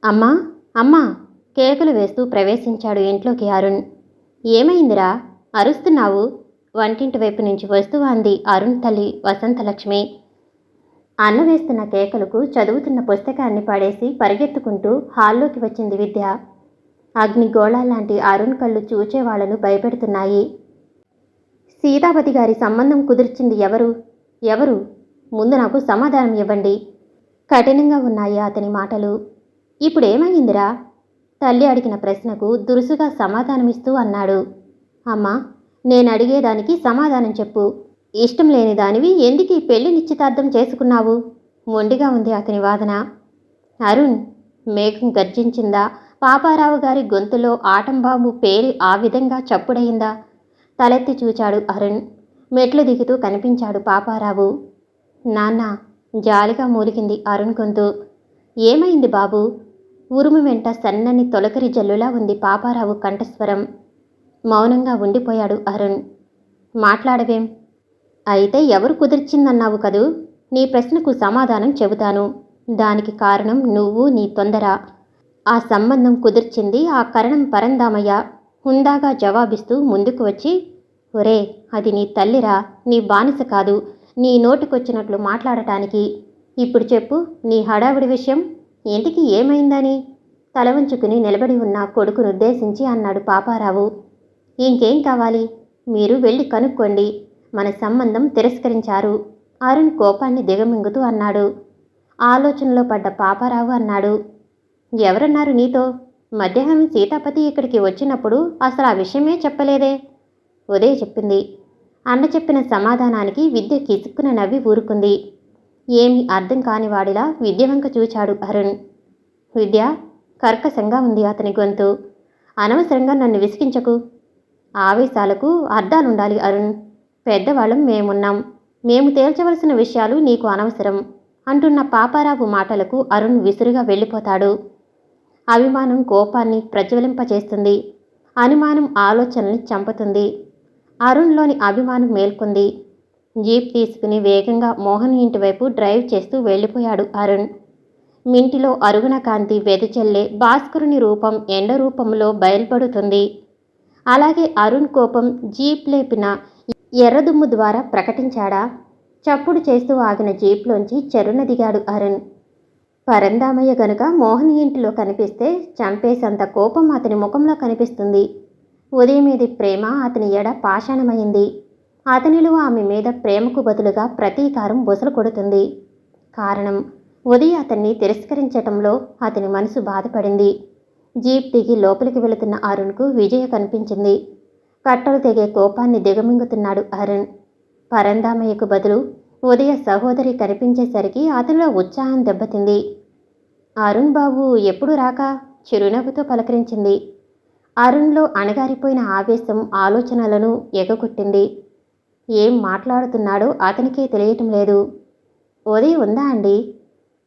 అమ్మా, అమ్మా! కేకలు వేస్తూ ప్రవేశించాడు ఇంట్లోకి అరుణ్. ఏమైందిరా? అరుస్తున్నావు? వంటింటి వైపు నుంచి వస్తూ అంది అరుణ్ తల్లి వసంతలక్ష్మి. అన్న వేస్తున్న కేకలకు చదువుతున్న పుస్తకాన్ని పడేసి పరిగెత్తుకుంటూ హాల్లోకి వచ్చింది విద్య. అగ్నిగోళాల్లాంటి అరుణ్ కళ్ళు చూచేవాళ్లను భయపెడుతున్నాయి. సీతాపతి గారి సంబంధం కుదిర్చింది ఎవరు? ఎవరు? ముందు నాకు సమాధానం ఇవ్వండి. కఠినంగా ఉన్నాయి అతని మాటలు. ఇప్పుడేమైందిరా? తల్లి అడిగిన ప్రశ్నకు దురుసుగా సమాధానమిస్తూ అన్నాడు. అమ్మా, నేనడిగేదానికి సమాధానం చెప్పు. ఇష్టం లేని దానివి ఎందుకీ పెళ్లి నిశ్చితార్థం చేసుకున్నావు? మొండిగా ఉంది అతని వాదన. అరుణ్! మేఘం గర్జించిందా? పాపారావు గారి గొంతులో ఆటంబాంబు పేలి ఆ విధంగా చప్పుడయిందా? తలెత్తి చూచాడు అరుణ్. మెట్లు దిగుతూ కనిపించాడు పాపారావు. నాన్న! జాలిగా మూలిగింది అరుణ్ గొంతు. ఏమైంది బాబూ? ఉరుము వెంట సన్నని తొలకరి జల్లులా ఉంది పాపారావు కంఠస్వరం. మౌనంగా ఉండిపోయాడు అరుణ్. మాట్లాడవేం? అయితే ఎవరు కుదిర్చిందన్నావు కదూ? నీ ప్రశ్నకు సమాధానం చెబుతాను. దానికి కారణం నువ్వు, నీ తొందర. ఆ సంబంధం కుదిర్చింది ఆ కరణం పరందామయ్య. హుందాగా జవాబిస్తూ ముందుకు వచ్చి, ఒరే, అది నీ తల్లిరా, నీ బానిస కాదు, నీ నోటికొచ్చినట్లు మాట్లాడటానికి. ఇప్పుడు చెప్పు నీ హడావిడి విషయం. ఇంటికి ఏమైందని? తల వంచుకుని నిలబడి ఉన్న కొడుకునుద్దేశించి అన్నాడు పాపారావు. ఇంకేం కావాలి? మీరు వెళ్ళి కనుక్కోండి. మన సంబంధం తిరస్కరించారు. అరుణ్ కోపాన్ని దిగమింగుతూ అన్నాడు. ఆలోచనలో పడ్డ పాపారావు అన్నాడు. ఎవరన్నారు నీతో? మధ్యాహ్నం సీతాపతి ఇక్కడికి వచ్చినప్పుడు అసలు ఆ విషయమే చెప్పలేదే? ఉదయ్ చెప్పింది. అన్న చెప్పిన సమాధానానికి విద్య కిసుక్కున నవ్వి ఊరుకుంది. ఏమీ అర్థం కానివాడిలా విద్య వంక చూచాడు అరుణ్. విద్య! కర్కశంగా ఉంది అతని గొంతు. అనవసరంగా నన్ను విసిగించకు. ఆవేశాలకు అర్థాలుండాలి అరుణ్. పెద్దవాళ్ళం మేమున్నాం. మేము తేల్చవలసిన విషయాలు నీకు అనవసరం అంటున్న పాపారావు మాటలకు అరుణ్ విసురుగా వెళ్ళిపోతాడు. అభిమానం కోపాన్ని ప్రజ్వలింపచేస్తుంది. అనుమానం ఆలోచనల్ని చంపుతుంది. అరుణ్లోని అభిమానం మేల్కొంది. జీప్ తీసుకుని వేగంగా మోహన్ ఇంటివైపు డ్రైవ్ చేస్తూ వెళ్ళిపోయాడు అరుణ్. మింటిలో అరుగుణ కాంతి వెదజల్లే భాస్కరుని రూపం ఎండ రూపంలో బయల్పడుతుంది. అలాగే అరుణ్ కోపం జీప్ లేపిన ఎర్రదుమ్ము ద్వారా ప్రకటించాడా? చప్పుడు చేస్తూ ఆగిన జీప్లోంచి చెరున దిగాడు అరుణ్. పరందామయ్య గనుక మోహన్ ఇంటిలో కనిపిస్తే చంపేసంత కోపం అతని ముఖంలో కనిపిస్తుంది. ఉదయం మీది ప్రేమ అతని ఎడ పాషాణమైంది. అతనిలో ఆమె మీద ప్రేమకు బదులుగా ప్రతీకారం బొసలు కొడుతుంది. కారణం, ఉదయ్ అతన్ని తిరస్కరించటంలో అతని మనసు బాధపడింది. జీప్ దిగి లోపలికి వెళుతున్న అరుణ్కు విజయ కనిపించింది. కట్టలు తెగే కోపాన్ని దిగమింగుతున్నాడు అరుణ్. పరందామయ్యకు బదులు ఉదయ సహోదరి కనిపించేసరికి అతనిలో ఉత్సాహం దెబ్బతింది. అరుణ్ బాబు ఎప్పుడు రాక? చిరునవ్వుతో పలకరించింది. అరుణ్లో అణగారిపోయిన ఆవేశం ఆలోచనలను ఎగగొట్టింది. ఏం మాట్లాడుతున్నాడో అతనికే తెలియటం లేదు. ఉదయ్ ఉందా అండి?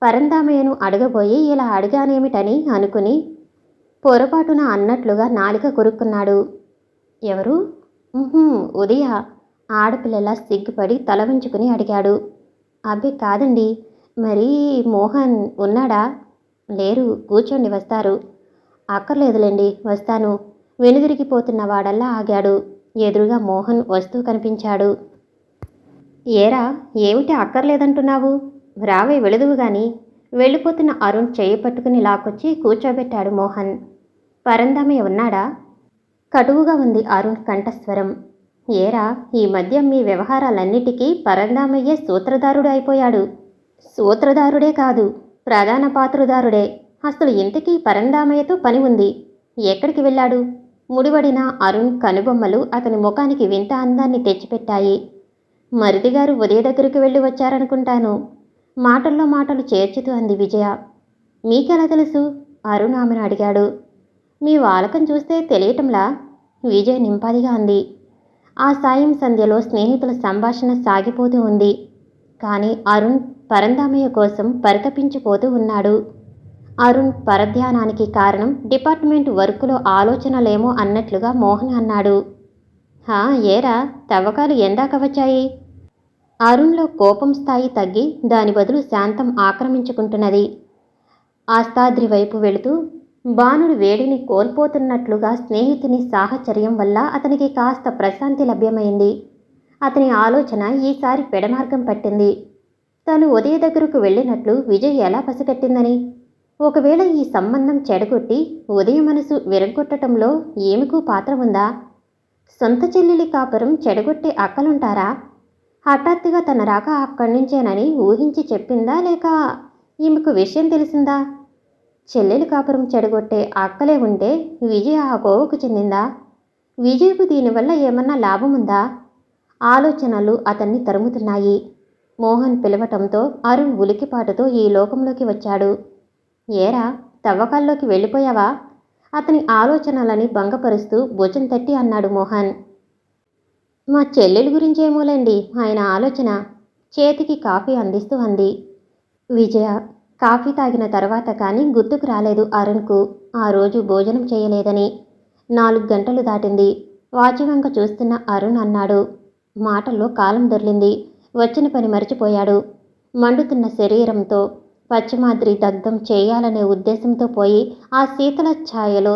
పరందామయ్యను అడగబోయి ఇలా అడిగానేమిటని అనుకుని పొరపాటున అన్నట్లుగా నాలిక కొరుక్కున్నాడు. ఎవరు? ఉదయ. ఆడపిల్లలా సిగ్గుపడి తల వంచుకుని అడిగాడు. అబ్బే కాదండి. మరి మోహన్ ఉన్నాడా? లేరు, కూర్చోండి వస్తారు. అక్కర్లేదులేండి, వస్తాను. వెనుదిరిగిపోతున్న వాడల్లా ఆగాడు. ఎదురుగా మోహన్ వస్తూ కనిపించాడు. ఏరా, ఏమిటి అక్కర్లేదంటున్నావు? రావే, వెళుదువు గాని. వెళ్ళిపోతున్న అరుణ్ చెయ్యి పట్టుకుని లాక్కొచ్చి కూర్చోబెట్టాడు మోహన్. పరందామయ్య ఉన్నాడా? కటువుగా ఉంది అరుణ్ కంఠస్వరం. ఏరా, ఈ మధ్య మీ వ్యవహారాలన్నిటికీ పరందామయ్యే సూత్రధారుడు అయిపోయాడు. సూత్రధారుడే కాదు, ప్రధాన పాత్రధారుడే. అసలు ఇంతకీ పరందామయ్యతో పని ఉంది. ఎక్కడికి వెళ్ళాడు? ముడివడిన అరుణ్ కనుబొమ్మలు అతని ముఖానికి వింత అందాన్ని తెచ్చిపెట్టాయి. మరిదిగారు ఉదయ దగ్గరికి వెళ్ళి వచ్చారనుకుంటాను. మాటల్లో మాటలు చేర్చుతూ అంది విజయ. మీకెలా తెలుసు? అరుణ్ ఆమెను అడిగాడు. మీ వాలకం చూస్తే తెలియటంలా, విజయ్ నింపాదిగా అంది. ఆ సాయం సంధ్యలో స్నేహితుల సంభాషణ సాగిపోతూ ఉంది. కానీ అరుణ్ పరందామయ్య కోసం పరితపించిపోతూ ఉన్నాడు. అరుణ్ పరధ్యానానికి కారణం డిపార్ట్మెంట్ వర్కులో ఆలోచనలేమో అన్నట్లుగా మోహన్ అన్నాడు. హా, ఏరా, తవ్వకాలు ఎందాక వచ్చాయి? అరుణ్లో కోపం స్థాయి తగ్గి దాని బదులు శాంతం ఆక్రమించుకుంటున్నది. ఆస్తాద్రి వైపు వెళుతూ బాణుడు వేడిని కోల్పోతున్నట్లుగా స్నేహితుని సాహచర్యం వల్ల అతనికి కాస్త ప్రశాంతి లభ్యమైంది. అతని ఆలోచన ఈసారి పెడమార్గం పట్టింది. తను ఉదయ దగ్గరకు వెళ్ళినట్లు విజయ్ ఎలా పసిగట్టిందని, ఒకవేళ ఈ సంబంధం చెడగొట్టి ఉదయ మనసు విరగ్గొట్టడంలో ఏమికూ పాత్ర ఉందా? సొంత చెల్లెలి కాపురం చెడగొట్టే అక్కలుంటారా? హఠాత్తుగా తన రాక అక్కడి నుంచేనని ఊహించి చెప్పిందా, లేక ఈమెకు విషయం తెలిసిందా? చెల్లెలి కాపురం చెడగొట్టే అక్కలే ఉంటే విజయ ఆ కోవకు చెందిందా? విజయ్కు దీనివల్ల ఏమన్నా లాభముందా? ఆలోచనలు అతన్ని తరుముతున్నాయి. మోహన్ పిలవటంతో అరుణ్ ఉలికిపాటుతో ఈ లోకంలోకి వచ్చాడు. ఏరా, తవ్వకాల్లోకి వెళ్ళిపోయావా? అతని ఆలోచనలని భంగపరుస్తూ భుజం తట్టి అన్నాడు మోహన్. మా చెల్లెలి గురించేమోలేండి ఆయన ఆలోచన, చేతికి కాఫీ అందిస్తూ అంది విజయ. కాఫీ తాగిన తర్వాత కానీ గుర్తుకు రాలేదు అరుణ్కు ఆ రోజు భోజనం చేయలేదని. 4 గంటలు దాటింది. వాచివంక చూస్తున్న అరుణ్ అన్నాడు. మాటల్లో కాలం దొర్లింది. వచ్చిన పని మరిచిపోయాడు. మండుతున్న శరీరంతో పశ్చిమాద్రి దగ్ధం చేయాలనే ఉద్దేశంతో పోయి ఆ శీతల ఛాయలో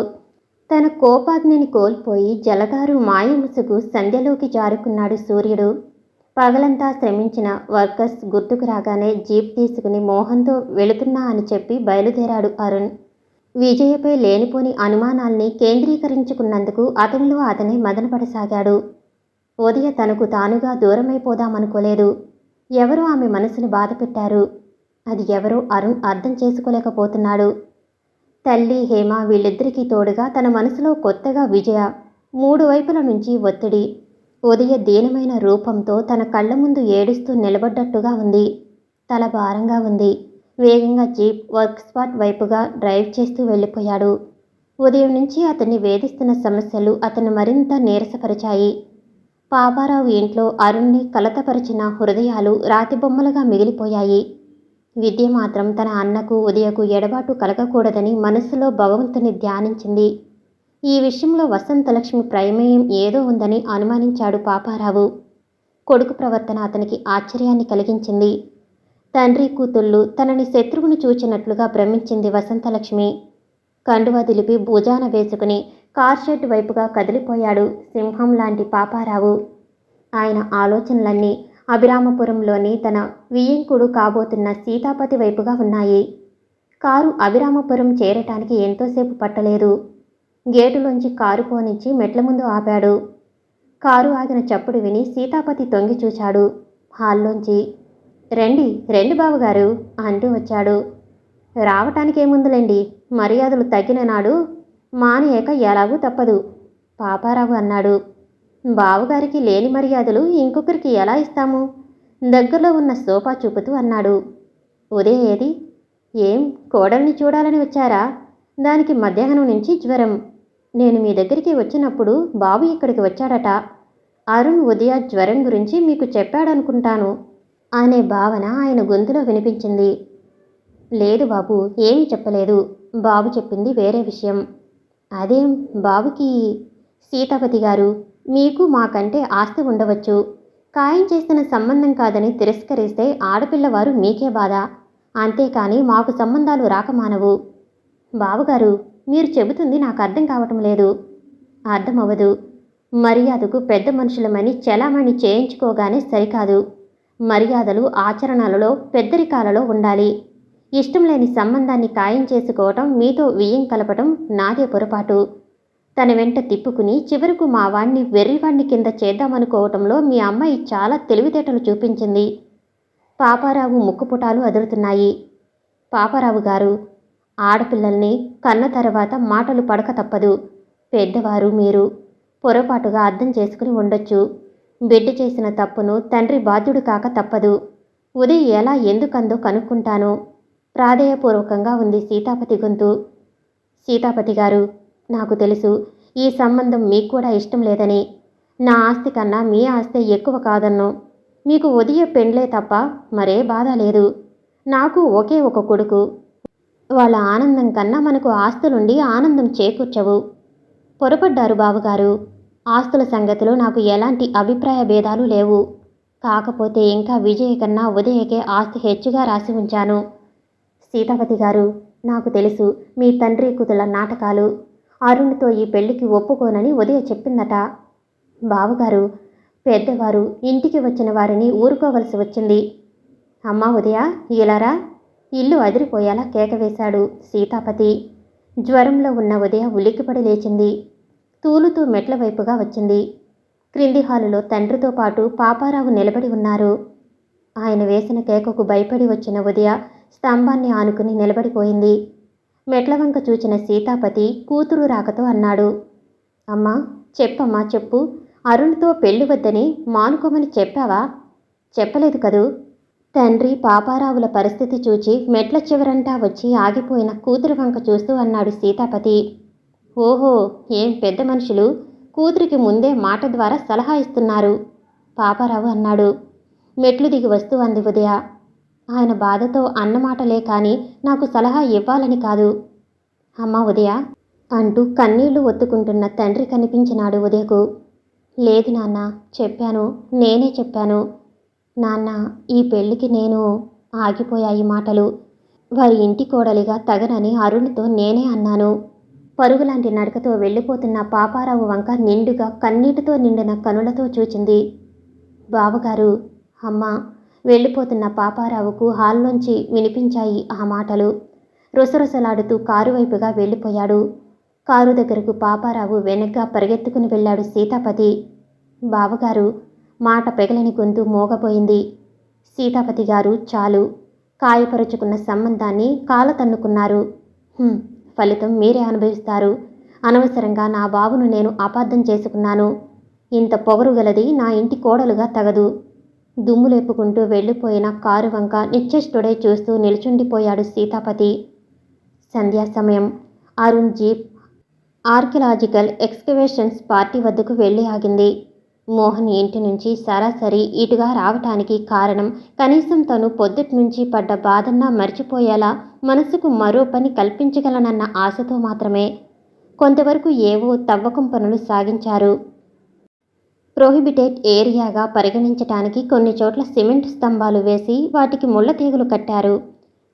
తన కోపాగ్నిని కోల్పోయి జలగారు మాయముసుగు సంధ్యలోకి జారుకున్నాడు సూర్యుడు. పగలంతా శ్రమించిన వర్కర్స్ గుర్తుకు రాగానే జీప్ తీసుకుని మోహన్తో వెళుతున్నా అని చెప్పి బయలుదేరాడు అరుణ్. విజయపై లేనిపోని అనుమానాల్ని కేంద్రీకరించుకున్నందుకు అతనిలో అతనే మదనపడసాగాడు. ఉదయ తనకు తానుగా దూరమైపోదామనుకోలేదు. ఎవరో ఆమె మనసుని బాధపెట్టారు. అది ఎవరో అరుణ్ అర్థం చేసుకోలేకపోతున్నాడు. తల్లి హేమ వీళ్ళిద్దరికీ తోడుగా తన మనసులో కొత్తగా విజయ. 3 వైపుల నుంచి ఒత్తిడి. ఉదయ దీనమైన రూపంతో తన కళ్ళ ముందు ఏడుస్తూ నిలబడ్డట్టుగా ఉంది. తల భారంగా ఉంది. వేగంగా జీప్ వర్క్ స్పాట్ వైపుగా డ్రైవ్ చేస్తూ వెళ్ళిపోయాడు. ఉదయం నుంచి అతన్ని వేధిస్తున్న సమస్యలు అతన్ని మరింత నీరసపరిచాయి. పాపారావు ఇంట్లో అరుణ్ని కలతపరిచిన హృదయాలు రాతిబొమ్మలుగా మిగిలిపోయాయి. విద్య మాత్రం తన అన్నకు ఉదయకు ఎడబాటు కలగకూడదని మనస్సులో భగవంతుని ధ్యానించింది. ఈ విషయంలో వసంతలక్ష్మి ప్రమేయం ఏదో ఉందని అనుమానించాడు పాపారావు. కొడుకు ప్రవర్తన అతనికి ఆశ్చర్యాన్ని కలిగించింది. తండ్రి కూతుళ్ళు తనని శత్రువును చూచినట్లుగా భ్రమించింది వసంతలక్ష్మి. కండువా దిలిపి భుజాన వేసుకుని కార్ షెడ్ వైపుగా కదిలిపోయాడు సింహం లాంటి పాపారావు. ఆయన ఆలోచనలన్నీ అభిరామపురంలోని తన వియ్యంకుడు కాబోతున్న సీతాపతి వైపుగా ఉన్నాయి. కారు అభిరామపురం చేరటానికి ఎంతోసేపు పట్టలేదు. గేటులోంచి కారు పోనిచ్చి మెట్ల ముందు ఆపాడు. కారు ఆగిన చప్పుడు విని సీతాపతి తొంగి చూశాడు. హాల్లోంచి రండి రండి బావగారు అంటూ వచ్చాడు. రావటానికేముందులేండి, మర్యాదలు తగ్గిన నాడు మానేయక ఎలాగూ తప్పదు పాపారావు అన్నాడు. బావగారికి లేని మర్యాదలు ఇంకొకరికి ఎలా ఇస్తాము? దగ్గరలో ఉన్న సోఫా చూపుతూ అన్నాడు. ఉదయ ఏది? ఏం కోడల్ని చూడాలని వచ్చారా? దానికి మధ్యాహ్నం నుంచి జ్వరం. నేను మీ దగ్గరికి వచ్చినప్పుడు బాబు ఇక్కడికి వచ్చాడట. అరుణ్ ఉదయ జ్వరం గురించి మీకు చెప్పాడనుకుంటాను అనే భావన ఆయన గొంతులో వినిపించింది. లేదు బాబు, ఏమీ చెప్పలేదు. బాబు చెప్పింది వేరే విషయం. అదేం బాబుకి? సీతాపతి గారు, మీకు మాకంటే ఆస్తి ఉండవచ్చు. ఖాయం చేసిన సంబంధం కాదని తిరస్కరిస్తే ఆడపిల్లవారు మీకే బాధ. అంతేకాని మాకు సంబంధాలు రాకమానవు. బావగారు, మీరు చెబుతుంది నాకు అర్థం కావటం లేదు. అర్థమవ్వదు. మర్యాదకు పెద్ద మనుషులమని చలామణి చేయించుకోగానే సరికాదు. మర్యాదలు ఆచరణలలో పెద్దరికాలలో ఉండాలి. ఇష్టం లేని సంబంధాన్ని ఖాయం చేసుకోవటం, మీతో వియ్యం కలపటం నాదే పొరపాటు. తన వెంట తిప్పుకుని చివరకు మా వాణ్ణి వెర్రివాణ్ణి కింద చేద్దామనుకోవటంలో మీ అమ్మాయి చాలా తెలివితేటలు చూపించింది. పాపారావు ముక్కుపుటాలు అదురుతున్నాయి. పాపారావు గారు, ఆడపిల్లల్ని కన్న తర్వాత మాటలు పడక తప్పదు. పెద్దవారు మీరు. పొరపాటుగా అర్థం చేసుకుని ఉండొచ్చు. బిడ్డ చేసిన తప్పును తండ్రి బాధ్యుడు కాక తప్పదు. ఉదయ్ ఎలా ఎందుకందో కనుక్కుంటాను. ప్రాధేయపూర్వకంగా ఉంది సీతాపతి గొంతు. సీతాపతి గారు, నాకు తెలుసు ఈ సంబంధం మీకు కూడా ఇష్టం లేదని. నా ఆస్తి కన్నా మీ ఆస్తే ఎక్కువ కాదన్ను. మీకు ఉదయ పెండ్లే తప్ప మరే బాధ లేదు. నాకు ఒకే ఒక కొడుకు. వాళ్ళ ఆనందం కన్నా మనకు ఆస్తులుండి ఆనందం చేకూర్చవు. పొరపడ్డారు బావగారు. ఆస్తుల సంగతిలో నాకు ఎలాంటి అభిప్రాయ భేదాలు లేవు. కాకపోతే ఇంకా విజయ కన్నా ఉదయకే ఆస్తి హెచ్చుగా రాసి ఉంచాను. సీతాపతి గారు, నాకు తెలుసు మీ తండ్రి కూతుల నాటకాలు. అరుణ్తో ఈ పెళ్లికి ఒప్పుకోనని ఉదయ చెప్పిందట. బావగారు, పెద్దవారు ఇంటికి వచ్చిన వారిని ఊరుకోవలసి వచ్చింది. అమ్మా ఉదయ, ఇలారా. ఇల్లు అదిరిపోయేలా కేక వేశాడు సీతాపతి. జ్వరంలో ఉన్న ఉదయ ఉలిక్కిపడి లేచింది. తూలుతూ మెట్ల వైపుగా వచ్చింది. క్రింది హాలులో తండ్రితో పాటు పాపారావు నిలబడి ఉన్నారు. ఆయన వేసిన కేకకు భయపడి వచ్చిన ఉదయ స్తంభాన్ని ఆనుకుని నిలబడిపోయింది. మెట్ల వంక చూచిన సీతాపతి కూతురు రాకతో అన్నాడు, అమ్మా చెప్పమ్మా చెప్పు. అరుణ్తో పెళ్లి వద్దని మానుకోమని చెప్పావా? చెప్పలేదు కదూ. తండ్రి పాపారావుల పరిస్థితి చూచి మెట్ల చివరంటా వచ్చి ఆగిపోయిన కూతురు వంక చూస్తూ అన్నాడు సీతాపతి. ఓహో, ఏం పెద్ద మనుషులు, కూతురికి ముందే మాట ద్వారా సలహా ఇస్తున్నారు, పాపారావు అన్నాడు. మెట్లు దిగి వస్తూ అంది ఉదయ. ఆయన బాధతో అన్నమాటలే కాని నాకు సలహా ఇవ్వాలని కాదు. అమ్మా ఉదయ అంటూ కన్నీళ్లు ఒత్తుకుంటున్న తండ్రి కనిపించినాడు ఉదయకు. లేదు నాన్న, చెప్పాను, నేనే చెప్పాను. నాన్న, ఈ పెళ్లికి నేను ఆగిపోయాయి మాటలు. వారి ఇంటి కోడలిగా తగనని అరుణ్తో నేనే అన్నాను. పరుగులాంటి నడకతో వెళ్ళిపోతున్న పాపారావు వంక నిండుగా కన్నీటితో నిండిన కనులతో చూచింది. బావగారు, అమ్మ. వెళ్ళిపోతున్న పాపారావుకు హాల్లోంచి వినిపించాయి ఆ మాటలు. రుసరుసలాడుతూ కారు వైపుగా వెళ్ళిపోయాడు. కారు దగ్గరకు పాపారావు వెనక్గా పరిగెత్తుకుని వెళ్ళాడు సీతాపతి. బావగారు, మాట పెగలని గొంతు మోగపోయింది. సీతాపతి గారు, చాలు. కాయపరుచుకున్న సంబంధాన్ని కాలతన్నుకున్నారు. ఫలితం మీరే అనుభవిస్తారు. అనవసరంగా నా బాబును నేను అపార్థం చేసుకున్నాను. ఇంత పొగరుగలది నా ఇంటి కోడలుగా తగదు. దుమ్ము లేపుకుంటూ వెళ్ళిపోయిన కారు వంక నిశ్చేష్టుడై చూస్తూ నిల్చుండిపోయాడు సీతాపతి. సంధ్యా సమయం. Arun jeep archaeological excavations party వద్దకు వెళ్ళి ఆగింది. మోహన్ ఇంటి నుంచి సరాసరి ఇటుగా రావటానికి కారణం కనీసం తను పొద్దుటి నుంచి పడ్డ బాధన్నా మర్చిపోయేలా మనసుకు మరో పని కల్పించగలనన్న ఆశతో మాత్రమే. కొంతవరకు ఏవో తవ్వకం పనులు సాగించారు. ప్రొహిబిటెడ్ ఏరియాగా పరిగణించటానికి కొన్ని చోట్ల సిమెంట్ స్తంభాలు వేసి వాటికి ముళ్ళ తీగలు కట్టారు.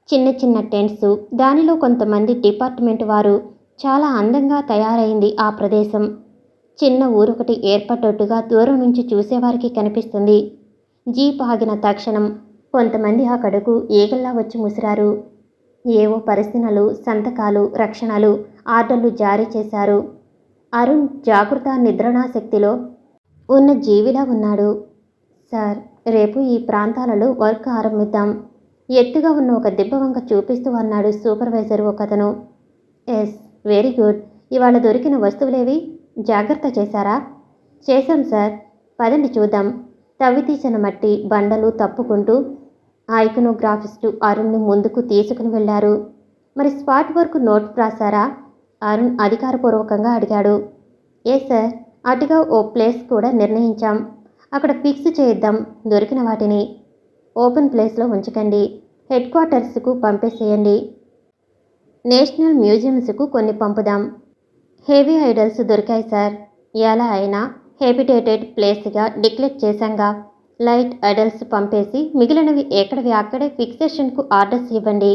చిన్న చిన్న టెంట్స్, దానిలో కొంతమంది డిపార్ట్మెంట్ వారు. చాలా అందంగా తయారైంది ఆ ప్రదేశం. చిన్న ఊరొకటి ఏర్పడ్డట్టుగా దూరం నుంచి చూసేవారికి కనిపిస్తుంది. జీప్ ఆగిన తక్షణం కొంతమంది అక్కడకు ఈగల్లా వచ్చి ముసిరారు. ఏవో పరిశీలనలు, సంతకాలు, రక్షణలు, ఆర్డర్లు జారీ చేశారు. అరుణ్ జాగృత నిద్రణాశక్తిలో ఉన్న జీవిలా ఉన్నాడు. సార్, రేపు ఈ ప్రాంతాలలో వర్క్ ఆరంభిద్దాం. ఎత్తుగా ఉన్న ఒక దిబ్బ వంక చూపిస్తూ అన్నాడు సూపర్వైజర్ ఒకతను. Yes, very good. ఇవాళ దొరికిన వస్తువులేవి జాగ్రత్త చేశారా? చేశాం సార్. పదండి చూద్దాం. తవ్వితీసిన మట్టి బండలు తప్పుకుంటూ ఐకనోగ్రాఫిస్టు అరుణ్ని ముందుకు తీసుకుని వెళ్లారు. మరి స్పాట్ వర్క్ నోట్ రాశారా? అరుణ్ అధికారపూర్వకంగా అడిగాడు. ఏ సార్, అటుగా ఓ ప్లేస్ కూడా నిర్ణయించాం. అక్కడ ఫిక్స్ చేద్దాం దొరికిన వాటిని. ఓపెన్ ప్లేస్లో ఉంచకండి. హెడ్ క్వార్టర్స్కు పంపేసేయండి. నేషనల్ మ్యూజియంస్కు కొన్ని పంపుదాం. హెవీ ఐడల్స్ దొరికాయి సార్. ఎలా అయినా హెబిటేటెడ్ ప్లేస్గా డిక్లేర్ చేశాంగా. లైట్ ఐడల్స్ పంపేసి మిగిలినవి ఎక్కడవి అక్కడే ఫిక్సేషన్కు ఆర్డర్స్ ఇవ్వండి.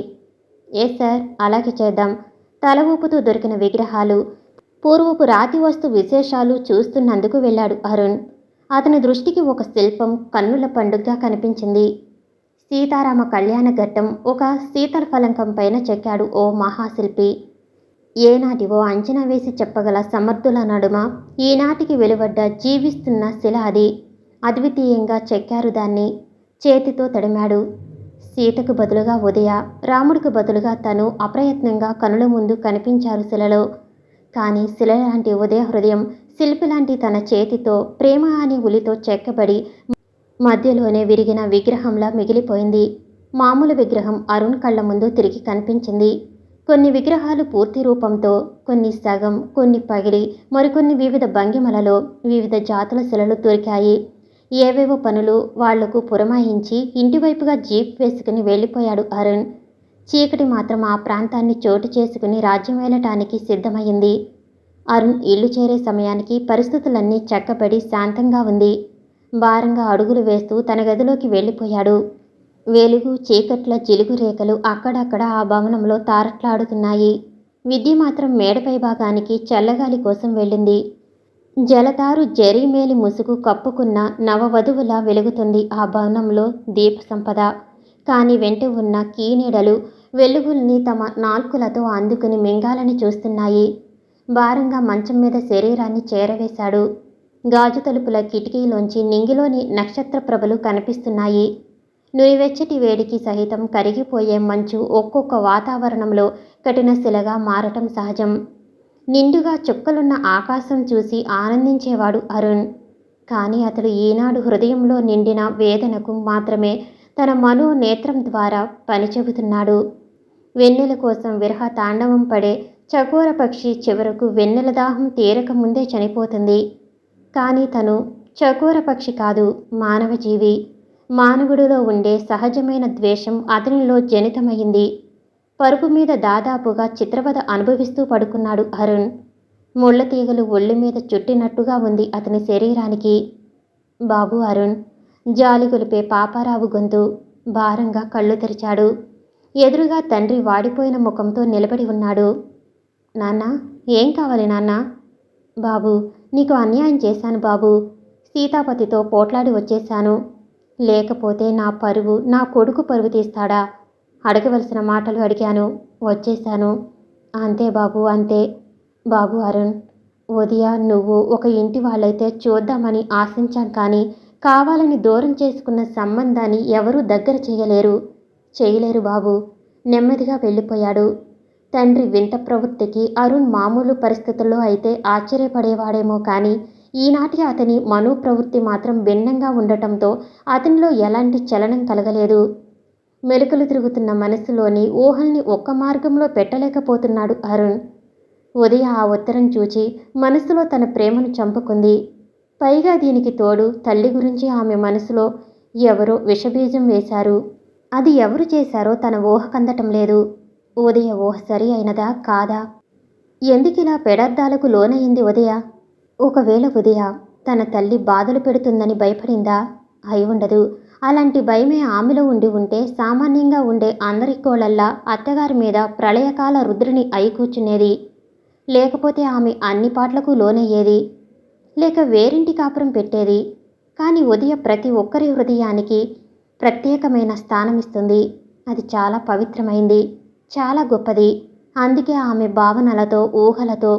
ఏ సార్, అలాగే చేద్దాం. తల ఊపుతూ దొరికిన విగ్రహాలు, పూర్వపు రాతి వస్తు విశేషాలు చూస్తున్నందుకు వెళ్ళాడు అరుణ్. అతని దృష్టికి ఒక శిల్పం కన్నుల పండుగగా కనిపించింది. సీతారామ కళ్యాణ ఘట్టం ఒక శీతల ఫలంకం పైన చెక్కాడు ఓ మహాశిల్పి. ఏనాటివో అంచనా వేసి చెప్పగల సమర్థుల నడుమ ఈనాటికి వెలువడ్డ జీవిస్తున్న శిల అది. అద్వితీయంగా చెక్కారు దాన్ని. చేతితో తడిమాడు. సీతకు బదులుగా ఉదయ, రాముడికి బదులుగా తను అప్రయత్నంగా కనుల ముందు కనిపించారు శిలలో. కానీ శిల లాంటి ఉదయ హృదయం శిల్పి లాంటి తన చేతితో ప్రేమ అని ఉలితో చెక్కబడి మధ్యలోనే విరిగిన విగ్రహంలా మిగిలిపోయింది. మామూలు విగ్రహం అరుణ్ కళ్ళ ముందు తిరిగి కనిపించింది. కొన్ని విగ్రహాలు పూర్తి రూపంతో, కొన్ని సగం, కొన్ని పగిలి, మరికొన్ని వివిధ భంగిమలలో వివిధ జాతుల శిలలు దొరికాయి. ఏవేవో పనులు వాళ్లకు పురమాయించి ఇంటివైపుగా జీప్ వేసుకుని వెళ్ళిపోయాడు అరుణ్. చీకటి మాత్రం ఆ ప్రాంతాన్ని చోటు చేసుకుని రాజ్యం వెళ్ళటానికి సిద్ధమయ్యింది. అరుణ్ ఇల్లు చేరే సమయానికి పరిస్థితులన్నీ చక్కబడి శాంతంగా ఉంది. భారంగా అడుగులు వేస్తూ తన గదిలోకి వెళ్ళిపోయాడు. వెలుగు చీకట్ల జిలుగు రేఖలు అక్కడక్కడ ఆ భవనంలో తారట్లాడుతున్నాయి. విద్య మాత్రం మేడపై భాగానికి చల్లగాలి కోసం వెళ్ళింది. జలతారు జరీమేలి ముసుగు కప్పుకున్న నవవధువులా వెలుగుతుంది ఆ భవనంలో దీప సంపద. కాని వెంట ఉన్న కీనీడలు వెలుగుల్ని తమ నాల్కులతో అందుకుని మింగాలని చూస్తున్నాయి. భారంగా మంచం మీద శరీరాన్ని చేరవేశాడు. గాజు తలుపుల కిటికీలోంచి నింగిలోని నక్షత్ర ప్రభలు కనిపిస్తున్నాయి. నురివెచ్చటి వేడికి సహితం కరిగిపోయే మంచు ఒక్కొక్క వాతావరణంలో కఠిన శిలగా మారటం సహజం. నిండుగా చుక్కలున్న ఆకాశం చూసి ఆనందించేవాడు అరుణ్. కానీ అతడు ఈనాడు హృదయంలో నిండిన వేదనకు మాత్రమే తన మనోనేత్రం ద్వారా పని చెబుతున్నాడు. వెన్నెల కోసం విరహ తాండవం పడే చకోర పక్షి చివరకు వెన్నెల దాహం తీరక ముందే చనిపోతుంది. కానీ తను చకోర పక్షి కాదు, మానవజీవి. మానవుడిలో ఉండే సహజమైన ద్వేషం అతనిలో జనితమైంది. పరుపు మీద దాదాపుగా చిత్రవద అనుభవిస్తూ పడుకున్నాడు అరుణ్. ముళ్ళ తీగలు ఒళ్ళు మీద చుట్టినట్టుగా ఉంది అతని శరీరానికి. బాబు అరుణ్, జాలి గొలిపే పాపారావు గొంతు. భారంగా కళ్ళు తెరిచాడు. ఎదురుగా తండ్రి వాడిపోయిన ముఖంతో నిలబడి ఉన్నాడు. నాన్నా, ఏం కావాలి నాన్నా? బాబు, నీకు అన్యాయం చేశాను బాబు. సీతాపతితో పోట్లాడి వచ్చేశాను. లేకపోతే నా పరువు, నా కొడుకు పరువు తీస్తాడా? అడగవలసిన మాటలు అడిగాను, వచ్చేశాను. అంతే బాబు, అంతే. బాబు అరుణ్, ఉదయ నువ్వు ఒక ఇంటి వాళ్ళైతే చూద్దామని ఆశించాం, కానీ కావాలని దూరం చేసుకున్న సంబంధాన్ని ఎవరూ దగ్గర చేయలేరు బాబు. నెమ్మదిగా వెళ్ళిపోయాడు. తండ్రి వింత ప్రవృత్తికి అరుణ్ మామూలు పరిస్థితుల్లో అయితే ఆశ్చర్యపడేవాడేమో, కానీ ఈనాటి అతని మనోప్రవృత్తి మాత్రం భిన్నంగా ఉండటంతో అతనిలో ఎలాంటి చలనం కలగలేదు. మెలికలు తిరుగుతున్న మనసులోని ఊహల్ని ఒక్క మార్గంలో పెట్టలేకపోతున్నాడు అరుణ్. ఉదయ ఆ ఉత్తరం చూచి మనసులో తన ప్రేమను చంపుకుంది. పైగా దీనికి తోడు తల్లి గురించి ఆమె మనసులో ఎవరో విషబీజం వేశారు. అది ఎవరు చేశారో తన ఊహ కందటం లేదు. ఉదయ ఊహ సరి అయినదా కాదా? ఎందుకిలా పెడార్థాలకు లోనయింది ఉదయ? ఒకవేళ ఉదయ తన తల్లి బాధలు పెడుతుందని భయపడిందా? అయి ఉండదు. అలాంటి భయమే ఆమెలో ఉండి ఉంటే సామాన్యంగా ఉండే అందరి కోళ్ళల్లా అత్తగారి మీద ప్రళయకాల రుద్రుని అయి కూర్చునేది. లేకపోతే ఆమె అన్ని పాటలకు లోనయ్యేది. లేక వేరింటి కాపురం పెట్టేది. కానీ ఉదయ ప్రతి ఒక్కరి హృదయానికి ప్రత్యేకమైన స్థానమిస్తుంది. అది చాలా పవిత్రమైంది, చాలా గొప్పది. అందుకే ఆమె భావనలతో ఊహలతో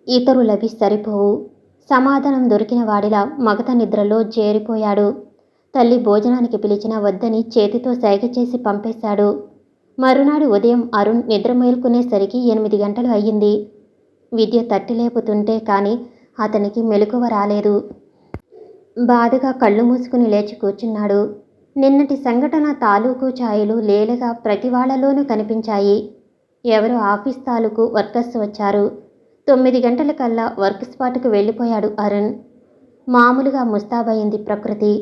ఇతరులవి సరిపోవు. సమాధానం దొరికిన వాడిలా మగత నిద్రలో చేరిపోయాడు. తల్లి భోజనానికి పిలిచినా వద్దని చేతితో సైగ చేసి పంపేశాడు. మరునాడు ఉదయం అరుణ్ నిద్ర మేల్కొనేసరికి 8 గంటలు అయ్యింది. విద్య తట్టి లేపుతుంటే కానీ అతనికి మెలకువ రాలేదు. బాధగా కళ్ళు మూసుకుని లేచి కూర్చున్నాడు. నిన్నటి సంఘటన తాలూకు ఛాయలు లేలగా ప్రతి వాళ్లలోనూ కనిపించాయి. ఎవరో ఆఫీస్ తాలూకు వర్కర్స్ వచ్చారు. 9 గంటలకల్లా వర్క్ స్పాట్కు వెళ్ళిపోయాడు అరుణ్. మామూలుగా ముస్తాబయింది ప్రకృతి.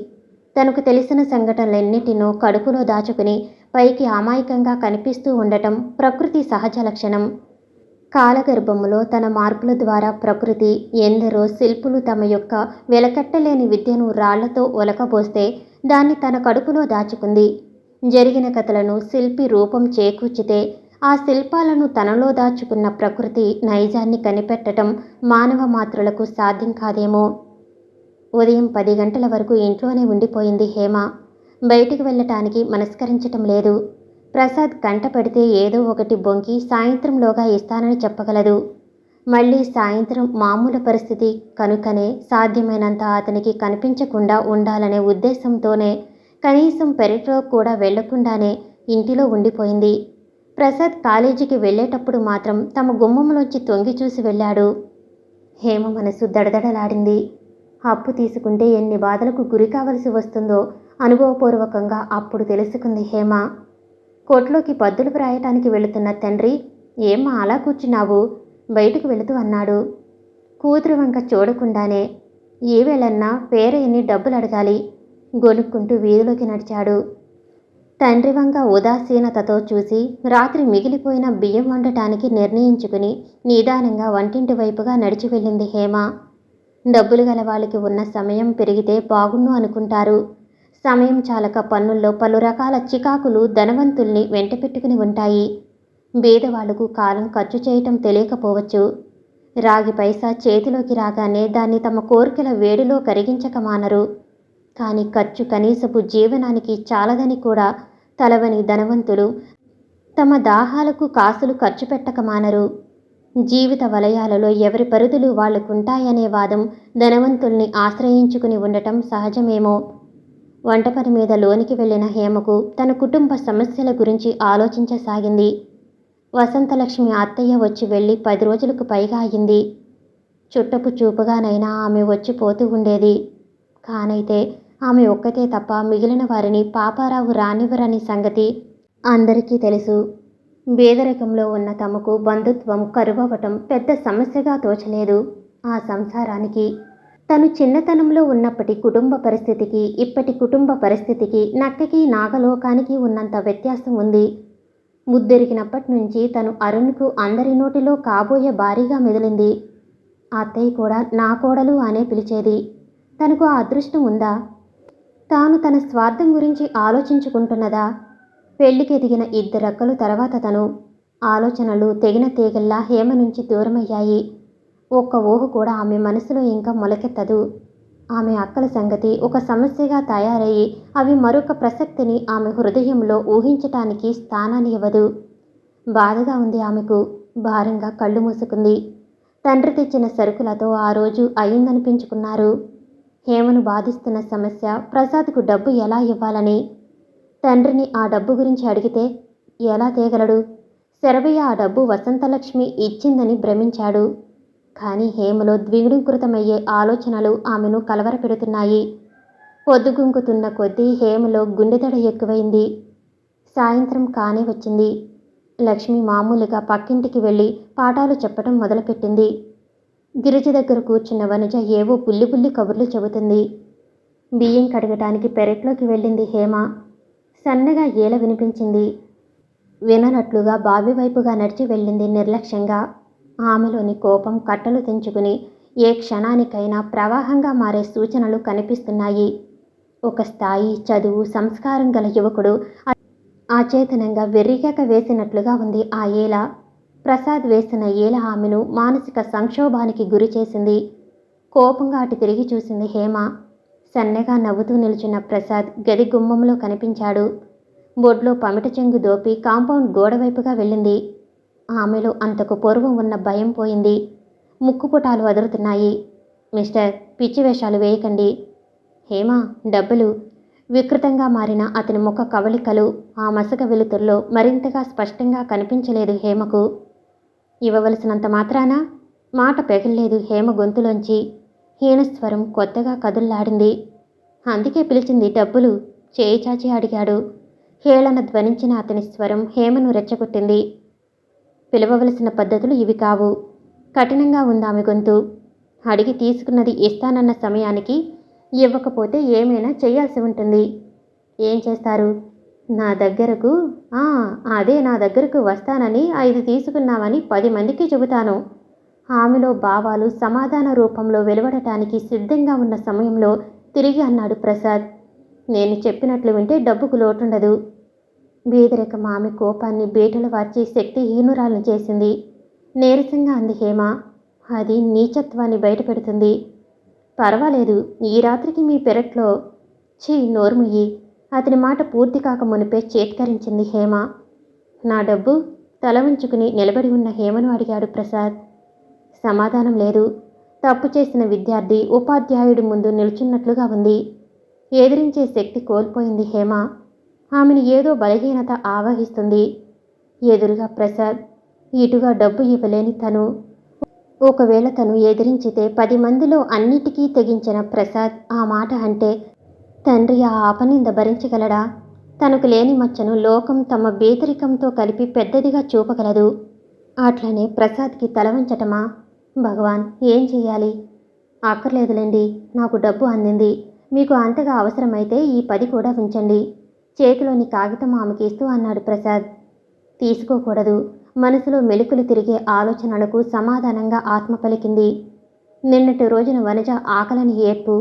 తనకు తెలిసిన సంఘటనలెన్నిటినో కడుపులో దాచుకుని పైకి అమాయకంగా కనిపిస్తూ ఉండటం ప్రకృతి సహజ లక్షణం. కాలగర్భములో తన మార్పుల ద్వారా ప్రకృతి ఎందరో శిల్పులు తమ యొక్క వెలకట్టలేని విద్యను రాళ్లతో ఒలకబోస్తే దాన్ని తన కడుపులో దాచుకుంది. జరిగిన కథలను శిల్పి రూపం చేకూర్చితే ఆ శిల్పాలను తనలో దాచుకున్న ప్రకృతి నైజాన్ని కనిపెట్టడం మానవ మాత్రులకు సాధ్యం కాదేమో. ఉదయం 10 గంటల వరకు ఇంట్లోనే ఉండిపోయింది హేమ. బయటికి వెళ్ళటానికి మనస్కరించటం లేదు. ప్రసాద్ కంట పడితే ఏదో ఒకటి బొంకి సాయంత్రంలోగా ఇస్తానని చెప్పగలదు. మళ్ళీ సాయంత్రం మామూలు పరిస్థితి కనుకనే సాధ్యమైనంత అతనికి కనిపించకుండా ఉండాలనే ఉద్దేశంతోనే కనీసం పెరట్లో కూడా వెళ్లకుండానే ఇంటిలో ఉండిపోయింది. ప్రసాద్ కాలేజీకి వెళ్ళేటప్పుడు మాత్రం తమ గుమ్మంలోంచి తొంగి చూసి వెళ్ళాడు. హేమ మనసు దడదడలాడింది. అప్పు తీసుకుంటే ఎన్ని బాధలకు గురి కావలసి వస్తుందో అనుభవపూర్వకంగా అప్పుడు తెలుసుకుంది హేమ. కోట్లోకి పద్దులు వ్రాయటానికి వెళుతున్న తండ్రి, ఏమ్మా అలా కూర్చున్నావు, బయటకు వెళుతూ అన్నాడు. కూతురు వంక చూడకుండానే, ఏ వేళన్నా పేరయ్యని డబ్బులు అడగాలి, గొనుక్కుంటూ వీధిలోకి నడిచాడు. తండ్రి వంక ఉదాసీనతతో చూసి రాత్రి మిగిలిపోయిన బియ్యం వండటానికి నిర్ణయించుకుని నిదానంగా వంటింటి వైపుగా నడిచి వెళ్ళింది హేమ. డబ్బులు గల వాళ్ళకి ఉన్న సమయం పెరిగితే బాగుండు అనుకుంటారు. సమయం చాలక పన్నుల్లో పలు రకాల చికాకులు ధనవంతుల్ని వెంటపెట్టుకుని ఉంటాయి. బీదవాళ్లకు కాలం ఖర్చు చేయటం తెలియకపోవచ్చు. రాగి పైసా చేతిలోకి రాగానే దాన్ని తమ కోరికల వేడిలో కరిగించక మానరు. కానీ ఖర్చు కనీసపు జీవనానికి చాలదని కూడా తలవని ధనవంతులు తమ దాహాలకు కాసులు ఖర్చు పెట్టక మానరు. జీవిత వలయాలలో ఎవరి పరిధులు వాళ్లకుంటాయనే వాదం ధనవంతుల్ని ఆశ్రయించుకుని ఉండటం సహజమేమో. వంటపని మీద లోనికి వెళ్లిన హేమకు తన కుటుంబ సమస్యల గురించి ఆలోచించసాగింది. వసంతలక్ష్మి అత్తయ్య వచ్చి వెళ్ళి 10 రోజులకు పైగా అయింది. చుట్టపు చూపుగానైనా ఆమె వచ్చిపోతూ ఉండేది. కానైతే ఆమె ఒక్కతే తప్ప మిగిలిన వారిని పాపారావు రానివ్వరని సంగతి అందరికీ తెలుసు. పేదరికంలో ఉన్న తమకు బంధుత్వం కరువవటం పెద్ద సమస్యగా తోచలేదు ఆ సంసారానికి. తను చిన్నతనంలో ఉన్నప్పటి కుటుంబ పరిస్థితికి ఇప్పటి కుటుంబ పరిస్థితికి నక్కకి నాగలోకానికి ఉన్నంత వ్యత్యాసం ఉంది. ముద్దెరిగినప్పటి నుంచి తను అరుణ్కు అందరి నోటిలో కాబోయే భారీగా మెదిలింది. అత్తయ్య కూడా నా కోడలు అనే పిలిచేది. తనకు ఆ అదృష్టం ఉందా? తాను తన స్వార్థం గురించి ఆలోచించుకుంటున్నదా? పెళ్లికి ఎదిగిన 2 రెక్కలు తర్వాత తను ఆలోచనలు తెగిన తీగల్లా హేమ నుంచి దూరమయ్యాయి. ఒక్క ఊహ కూడా ఆమె మనసులో ఇంకా మొలకెత్తదు. ఆమె అక్కల సంగతి ఒక సమస్యగా తయారయ్యి అవి మరొక ప్రసక్తిని ఆమె హృదయంలో ఊహించటానికి స్థానాన్ని ఇవ్వదు. బాధగా ఉంది ఆమెకు. భారంగా కళ్ళు మూసుకుంది. తండ్రి తెచ్చిన సరుకులతో ఆ రోజు అయిందనిపించుకున్నారు. హేమను బాధిస్తున్న సమస్య ప్రసాద్కు డబ్బు ఎలా ఇవ్వాలని. తండ్రిని ఆ డబ్బు గురించి అడిగితే ఎలా తేగలడు? శరభయ్య ఆ డబ్బు వసంతలక్ష్మి ఇచ్చిందని భ్రమించాడు. కానీ హేమలో ద్విగుణీకృతమయ్యే ఆలోచనలు ఆమెను కలవరపెడుతున్నాయి. పొద్దుగుంకుతున్న కొద్దీ హేమలో గుండెదడ ఎక్కువైంది. సాయంత్రం కానే వచ్చింది. లక్ష్మి మామూలుగా పక్కింటికి వెళ్ళి పాఠాలు చెప్పటం మొదలుపెట్టింది. గిరిజ దగ్గర కూర్చున్న వనుజ ఏవో బుల్లి బుల్లి కబుర్లు చెబుతుంది. బియ్యం కడగటానికి పెరట్లోకి వెళ్ళింది హేమ. సన్నగా ఏల వినిపించింది. విననట్లుగా బావి వైపుగా నడిచి వెళ్ళింది నిర్లక్ష్యంగా. ఆమెలోని కోపం కట్టలు తెంచుకుని ఏ క్షణానికైనా ప్రవాహంగా మారే సూచనలు కనిపిస్తున్నాయి. ఒక స్థాయి, చదువు, సంస్కారం గల యువకుడు అచేతనంగా వెర్రికేక వేసినట్లుగా ఉంది ఆ ఏల. ప్రసాద్ వేసిన ఏల ఆమెను మానసిక సంక్షోభానికి గురి చేసింది. కోపంగా అటు తిరిగి చూసింది హేమ. సన్నగా నవ్వుతూ నిల్చున్న ప్రసాద్ గది గుమ్మంలో కనిపించాడు. బొడ్లో పమిట చెంగు దోపి కాంపౌండ్ గోడవైపుగా వెళ్ళింది. ఆమెలో అంతకు పూర్వం ఉన్న భయం పోయింది. ముక్కుపుటాలు వదులుతున్నాయి. మిస్టర్, పిచ్చి వేషాలు వేయకండి. హేమా, డబ్బులు. వికృతంగా మారిన అతని ముఖ కవళికలు ఆ మసక వెలుతుర్లో మరింతగా స్పష్టంగా కనిపించలేదు హేమకు. ఇవ్వవలసినంత మాత్రాన? మాట పెగల్లేదు హేమ గొంతులోంచి. హీనస్వరం కొత్తగా కదుల్లాడింది. అందుకే పిలిచింది డబ్బులు. చేయి చాచి అడిగాడు. హేళన ధ్వనించిన అతని స్వరం హేమను రెచ్చగొట్టింది. పిలవవలసిన పద్ధతులు ఇవి కావు. కఠినంగా ఉందామె గొంతు. అడిగి తీసుకున్నది ఇస్తానన్న సమయానికి ఇవ్వకపోతే ఏమైనా చేయాల్సి ఉంటుంది. ఏం చేస్తారు? నా దగ్గరకు నా దగ్గరకు వస్తానని 5 తీసుకున్నామని 10 మందికి చెబుతాను. ఆమెలో భావాలు సమాధాన రూపంలో వెలువడటానికి సిద్ధంగా ఉన్న సమయంలో తిరిగి అన్నాడు ప్రసాద్. నేను చెప్పినట్లు వింటే డబ్బుకు లోటుండదు. బీదరికం ఆమె కోపాన్ని బీటలు వార్చి శక్తిహీనురాలను చేసింది. నీరసంగా అంది హేమ. అది నీచత్వాన్ని బయటపెడుతుంది. పర్వాలేదు, ఈ రాత్రికి మీ పెరట్లో. నోర్ముయ్యి. అతని మాట పూర్తి కాక మునిపే చేత్కరించింది హేమ. నా డబ్బు? తల ఉంచుకుని నిలబడి ఉన్న హేమను అడిగాడు ప్రసాద్. సమాధానం లేదు. తప్పు చేసిన విద్యార్థి ఉపాధ్యాయుడి ముందు నిల్చున్నట్లుగా ఉంది. ఎదిరించే శక్తి కోల్పోయింది హేమ. ఆమెను ఏదో బలహీనత ఆవహిస్తుంది. ఎదురుగా ప్రసాద్, ఇటుగా డబ్బు ఇవ్వలేని తను. ఒకవేళ తను ఎదిరించితే 10 మందిలో అన్నిటికీ తెగించిన ప్రసాద్ ఆ మాట అంటే తండ్రి ఆ ఆపనింద భరించగలడా? తనకు లేని మచ్చను లోకం తమ బేదరికంతో కలిపి పెద్దదిగా చూపగలదు. అట్లనే ప్రసాద్కి తల వంచటమా? భగవాన్, ఏం చెయ్యాలి? అక్కర్లేదులేండి, నాకు డబ్బు అందింది. మీకు అంతగా అవసరమైతే ఈ 10 కూడా ఉంచండి. చేతిలోని కాగితం ఆమెకి ఇస్తూ అన్నాడు ప్రసాద్. తీసుకోకూడదు. మనసులో మెలికలు తిరిగే ఆలోచనలకు సమాధానంగా ఆత్మ పలికింది. నిన్నటి రోజున వనజ ఆకలని ఏడ్పు.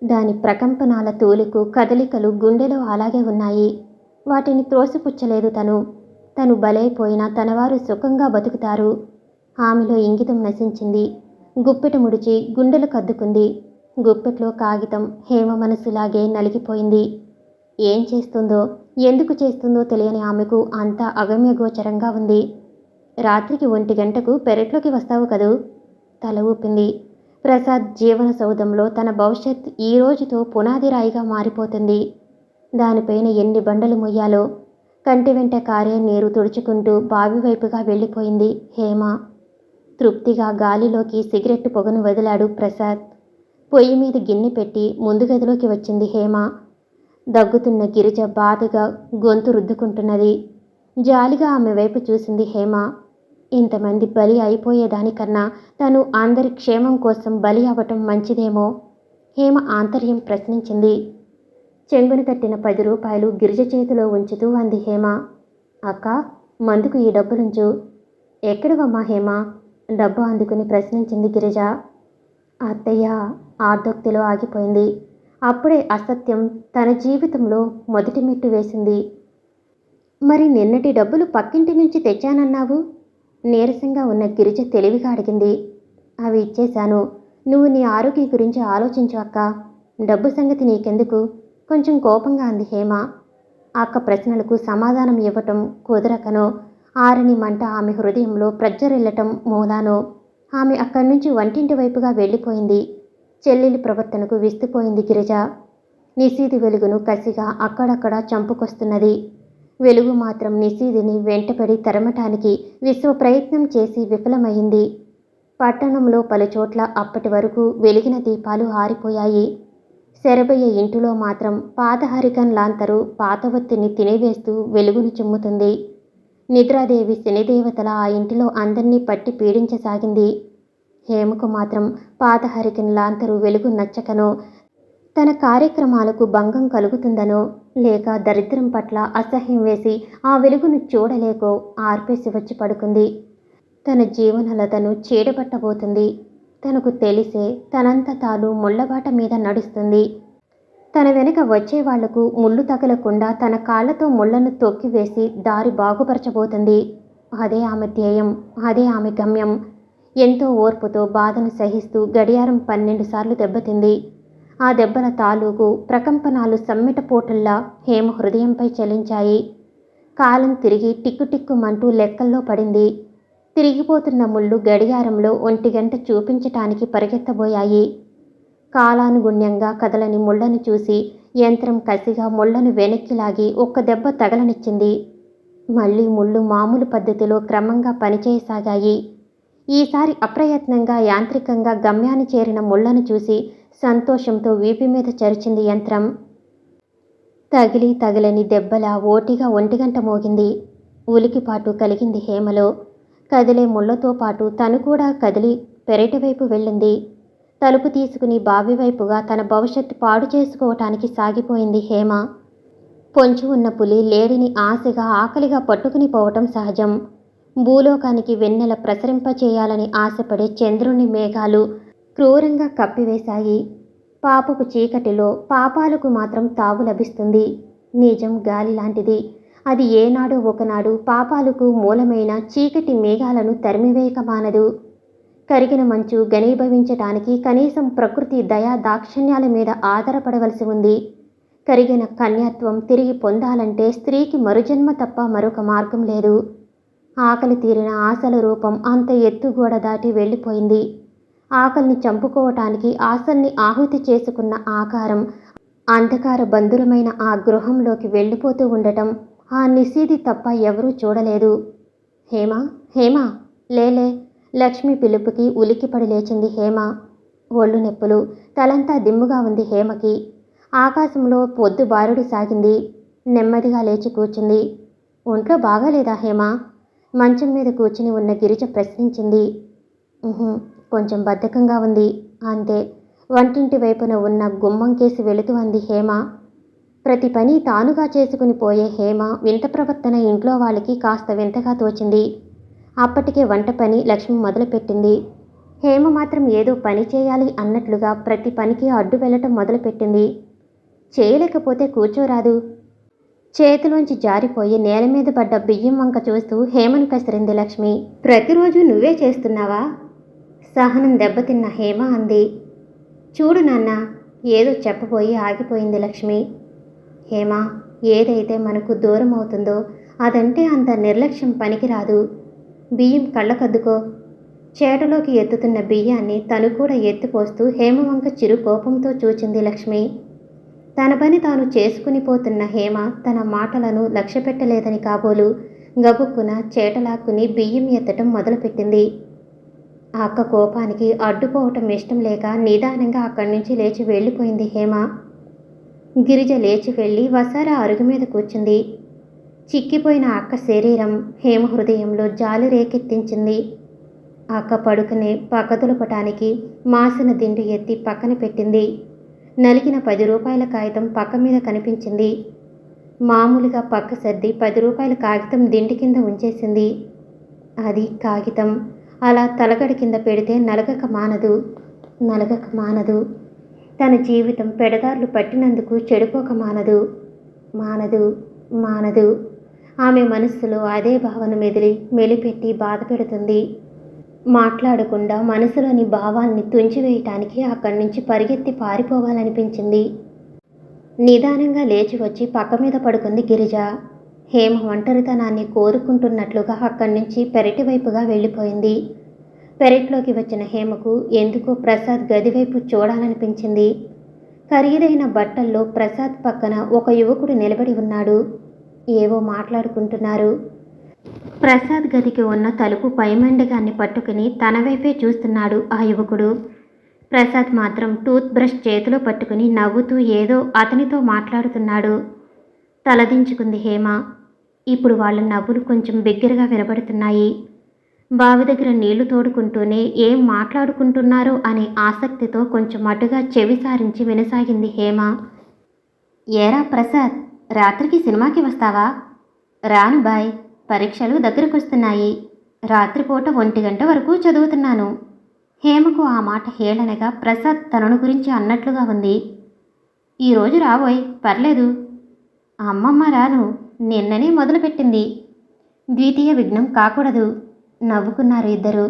దాని ప్రకంపనాల తూలుకు కదలికలు గుండెలో అలాగే ఉన్నాయి. వాటిని త్రోసిపుచ్చలేదు తను బలైపోయినా తనవారు సుఖంగా బతుకుతారు. ఆమెలో ఇంగితం నశించింది. గుప్పెట ముడిచి గుండెలు కద్దుకుంది. గుప్పెట్లో కాగితం హేమ మనసులాగే నలిగిపోయింది. ఏం చేస్తుందో, ఎందుకు చేస్తుందో తెలియని ఆమెకు అంతా అగమ్యగోచరంగా ఉంది. రాత్రికి 1 గంటకు పెరట్లోకి వస్తావు కదూ? తల ఊపింది. ప్రసాద్ జీవన సౌధంలో తన భవిష్యత్ ఈ రోజుతో పునాది రాయిగా మారిపోతుంది. దానిపైన ఎన్ని బండలు మొయ్యాలో. కంటి వెంట కారే నీరు తుడుచుకుంటూ బావి వైపుగా వెళ్ళిపోయింది హేమ. తృప్తిగా గాలిలోకి సిగరెట్టు పొగను వదిలాడు ప్రసాద్. పొయ్యి మీద గిన్నె పెట్టి ముందు గదిలోకి వచ్చింది హేమ. దగ్గుతున్న గిరిజ బాధగా గొంతు రుద్దుకుంటున్నది. జాలిగా ఆమె వైపు చూసింది హేమ. ఇంతమంది బలి అయిపోయేదానికన్నా తను అందరి క్షేమం కోసం బలి అవ్వటం మంచిదేమో హేమ ఆంతర్యం ప్రశ్నించింది. చెంగును కట్టిన 10 రూపాయలు గిరిజ చేతిలో ఉంచుతూ అంది హేమ. అక్క, మందుకు ఈ డబ్బులుంచు. ఎక్కడివమ్మా హేమ? డబ్బు అందుకుని ప్రశ్నించింది గిరిజ. అత్తయ్య ఆర్దోక్తిలో ఆగిపోయింది. అప్పుడే అసత్యం తన జీవితంలో మొదటి మెట్టు వేసింది. మరి నిన్నటి డబ్బులు పక్కింటి నుంచి తెచ్చానన్నావు? నీరసంగా ఉన్న గిరిజ తెలివిగా అడిగింది. అవి ఇచ్చేశాను. నువ్వు నీ ఆరోగ్యం గురించి ఆలోచించు అక్క. డబ్బు సంగతి నీకెందుకు? కొంచెం కోపంగా అంది హేమ. అక్క ప్రశ్నలకు సమాధానం ఇవ్వటం కుదరకనో, ఆరని మంట ఆమె హృదయంలో ప్రజ్వరిల్లటం మూలానో ఆమె అక్కడి నుంచి వంటింటి వైపుగా వెళ్ళిపోయింది. చెల్లెలి ప్రవర్తనకు విస్తుపోయింది గిరిజ. నిశీది వెలుగును కసిగా అక్కడక్కడ చంపుకొస్తున్నది. వెలుగు మాత్రం నిశీదిని వెంటపడి తరమటానికి విశ్వ ప్రయత్నం చేసి విఫలమైంది. పట్టణంలో పలుచోట్ల అప్పటి వరకు వెలిగిన దీపాలు ఆరిపోయాయి. శరభయ్య ఇంటిలో మాత్రం పాత హరికన్ లాంతరు పాత ఒత్తిని తినివేస్తూ వెలుగును చిమ్ముతుంది. నిద్రాదేవి శనిదేవతల ఆ ఇంటిలో అందర్నీ పట్టి పీడించసాగింది. హేమకు మాత్రం పాత హరికన్ లాంతరు వెలుగు నచ్చకనో, తన కార్యక్రమాలకు భంగం కలుగుతుందనో, లేక దరిద్రం పట్ల అసహ్యం వేసి ఆ వెలుగును చూడలేకో ఆర్పేసి వచ్చి పడుకుంది. తన జీవనలతను చీడబట్టబోతుంది. తనకు తెలిసే తనంత తాను ముళ్ళబాట మీద నడుస్తుంది. తన వెనుక వచ్చేవాళ్లకు ముళ్ళు తగలకుండా తన కాళ్లతో ముళ్లను తొక్కివేసి దారి బాగుపరచబోతుంది. అదే ఆమె ధ్యేయం, అదే ఆమె గమ్యం. ఎంతో ఓర్పుతో బాధను సహిస్తూ గడియారం 12 సార్లు దెబ్బతింది. ఆ దెబ్బల తాలూకు ప్రకంపనాలు సమ్మెటపోటుల్లా హేమ హృదయంపై చలించాయి. కాలం తిరిగి టిక్కుటిక్కుమంటూ లెక్కల్లో పడింది. తిరిగిపోతున్న ముళ్ళు గడియారంలో 1 గంట చూపించటానికి పరిగెత్తబోయాయి. కాలానుగుణ్యంగా కదలని ముళ్లను చూసి యంత్రం కసిగా ముళ్లను వెనక్కి లాగి ఒక్క దెబ్బ తగలనిచ్చింది. మళ్లీ ముళ్ళు మామూలు పద్ధతిలో క్రమంగా పనిచేయసాగాయి. ఈసారి అప్రయత్నంగా యాంత్రికంగా గమ్యాన్ని చేరిన ముళ్లను చూసి సంతోషంతో వీపు మీద చరిచింది యంత్రం. తగిలని దెబ్బలా ఓటిగా 1 గంట మోగింది. ఉలికిపాటు కలిగింది హేమలో. కదిలే ముళ్లతో పాటు తను కూడా కదిలి పెరటివైపు వెళ్ళింది. తలుపు తీసుకుని బావి వైపుగా తన భవిష్యత్తు పాడు చేసుకోవటానికి సాగిపోయింది హేమ. పొంచి ఉన్న పులి లేడిని ఆశగా ఆకలిగా పట్టుకుని పోవటం సహజం. భూలోకానికి వెన్నెల ప్రసరింపచేయాలని ఆశపడే చంద్రుని మేఘాలు క్రూరంగా కప్పివేశాయి. పాపపు చీకటిలో పాపాలకు మాత్రం తావు లభిస్తుంది. నిజం గాలి లాంటిది. అది ఏనాడో ఒకనాడు పాపాలకు మూలమైన చీకటి మేఘాలను తరిమివేయక మానదు. కరిగిన మంచు ఘనీభవించటానికి కనీసం ప్రకృతి దయా దాక్షిణ్యాల మీద ఆధారపడవలసి ఉంది. కరిగిన కన్యత్వం తిరిగి పొందాలంటే స్త్రీకి మరుజన్మ తప్ప మరొక మార్గం లేదు. ఆకలి తీరిన ఆశల రూపం అంత ఎత్తుగోడ దాటి వెళ్ళిపోయింది. ఆకలిని చంపుకోవటానికి ఆశల్ని ఆహుతి చేసుకున్న ఆకారం అంధకార బంధురమైన ఆ గృహంలోకి వెళ్ళిపోతూ ఉండటం ఆ నిశీది తప్ప ఎవరూ చూడలేదు. హేమ, హేమ, లేలే. లక్ష్మి పిలుపుకి ఉలిక్కిపడి లేచింది హేమ. ఒళ్ళు నొప్పులు, తలంతా దిమ్ముగా ఉంది హేమకి. ఆకాశంలో పొద్దు బారుడు సాగింది. నెమ్మదిగా లేచి కూర్చుంది. ఒంట్లో బాగాలేదా హేమ? మంచం మీద కూర్చుని ఉన్న గిరిజ ప్రశ్నించింది. కొంచెం బద్ధకంగా ఉంది అంతే. వంటింటి వైపున ఉన్న గుమ్మం కేసి వెళుతూ అంది హేమ. ప్రతి పని తానుగా చేసుకుని పోయే హేమ వింత ప్రవర్తన ఇంట్లో వాళ్ళకి కాస్త వింతగా తోచింది. అప్పటికే వంట పని లక్ష్మి మొదలుపెట్టింది. హేమ మాత్రం ఏదో పని చేయాలి అన్నట్లుగా ప్రతి పనికి అడ్డు వెళ్ళటం మొదలుపెట్టింది. చేయలేకపోతే కూర్చోరాదు. చేతిలోంచి జారిపోయి నేల మీద పడ్డ బియ్యం వంక చూస్తూ హేమను కసిరింది లక్ష్మి. ప్రతిరోజు నువ్వే చేస్తున్నావా? సహనం దెబ్బతిన్న హేమ అంది. చూడు నాన్న, ఏదో చెప్పబోయి ఆగిపోయింది లక్ష్మి. హేమ, ఏదైతే మనకు దూరం అవుతుందో అదంటే అంత నిర్లక్ష్యం పనికిరాదు. బియ్యం కళ్ళకద్దుకో. చేటలోకి ఎత్తుతున్న బియ్యాన్ని తను కూడా ఎత్తిపోస్తూ హేమ వంక చిరు కోపంతో చూచింది లక్ష్మి. తన పని తాను చేసుకుని పోతున్న హేమ తన మాటలను లక్ష్యపెట్టలేదని కాబోలు గబుక్కున చేటలాక్కుని బియ్యం ఎత్తటం మొదలుపెట్టింది. ఆ అక్క కోపానికి అడ్డుపోవటం ఇష్టం లేక నిదానంగా అక్కడి నుంచి లేచి వెళ్ళిపోయింది హేమ. గిరిజ లేచి వెళ్ళి వసారా అరుగు మీద కూర్చుంది. చిక్కిపోయిన అక్క శరీరం హేమ హృదయంలో జాలి రేకెత్తించింది. అక్క పడుకునే పక్కదులపటానికి మాసిన దిండు ఎత్తి పక్కన పెట్టింది. నలిగిన 10 రూపాయల కాగితం పక్క మీద కనిపించింది. మామూలుగా పక్క సర్ది 10 రూపాయల కాగితం దిండు కింద ఉంచేసింది. అది కాగితం అలా తలగడి కింద పెడితే నలగక మానదు. తన జీవితం పెడదారులు పట్టినందుకు చెడిపోక మానదు. ఆమె మనస్సులో అదే భావన మెలిపెట్టి బాధ పెడుతుంది. మాట్లాడకుండా మనసులోని భావాల్ని తుంచివేయటానికి అక్కడి నుంచి పరిగెత్తి పారిపోవాలనిపించింది. నిదానంగా లేచి వచ్చి పక్క మీద పడుకుంది గిరిజ. హేమ ఒంటరితనాన్ని కోరుకుంటున్నట్లుగా అక్కడి నుంచి పెరటి వైపుగా వెళ్ళిపోయింది. పెరట్లోకి వచ్చిన హేమకు ఎందుకో ప్రసాద్ గదివైపు చూడాలనిపించింది. ఖరీదైన బట్టల్లో ప్రసాద్ పక్కన ఒక యువకుడు నిలబడి ఉన్నాడు. ఏవో మాట్లాడుకుంటున్నారు. ప్రసాద్ గదికి ఉన్న తలుపు పైమండగాన్ని పట్టుకుని తన వైపే చూస్తున్నాడు ఆ యువకుడు. ప్రసాద్ మాత్రం టూత్ బ్రష్ చేతిలో పట్టుకుని నవ్వుతూ ఏదో అతనితో మాట్లాడుతున్నాడు. తలదించుకుంది హేమ. ఇప్పుడు వాళ్ళ నవ్వులు కొంచెం బిగ్గరగా వినబడుతున్నాయి. బావి దగ్గర నీళ్లు తోడుకుంటూనే ఏం మాట్లాడుకుంటున్నారో అనే ఆసక్తితో కొంచెం అటుగా చెవి సారించి వినసాగింది హేమ. ఏరా ప్రసాద్, రాత్రికి సినిమాకి వస్తావా? రాను బాయ్, పరీక్షలు దగ్గరకొస్తున్నాయి. రాత్రిపూట 1 గంట వరకు చదువుతున్నాను. హేమకు ఆ మాట హేళనగా ప్రసాద్ తనను గురించి అన్నట్లుగా ఉంది. ఈరోజు రాబోయ్, పర్లేదు. అమ్మమ్మ రాను, నిన్ననే మొదలుపెట్టింది. ద్వితీయ విఘ్నం కాకూడదు. నవ్వుకున్నారు ఇద్దరు.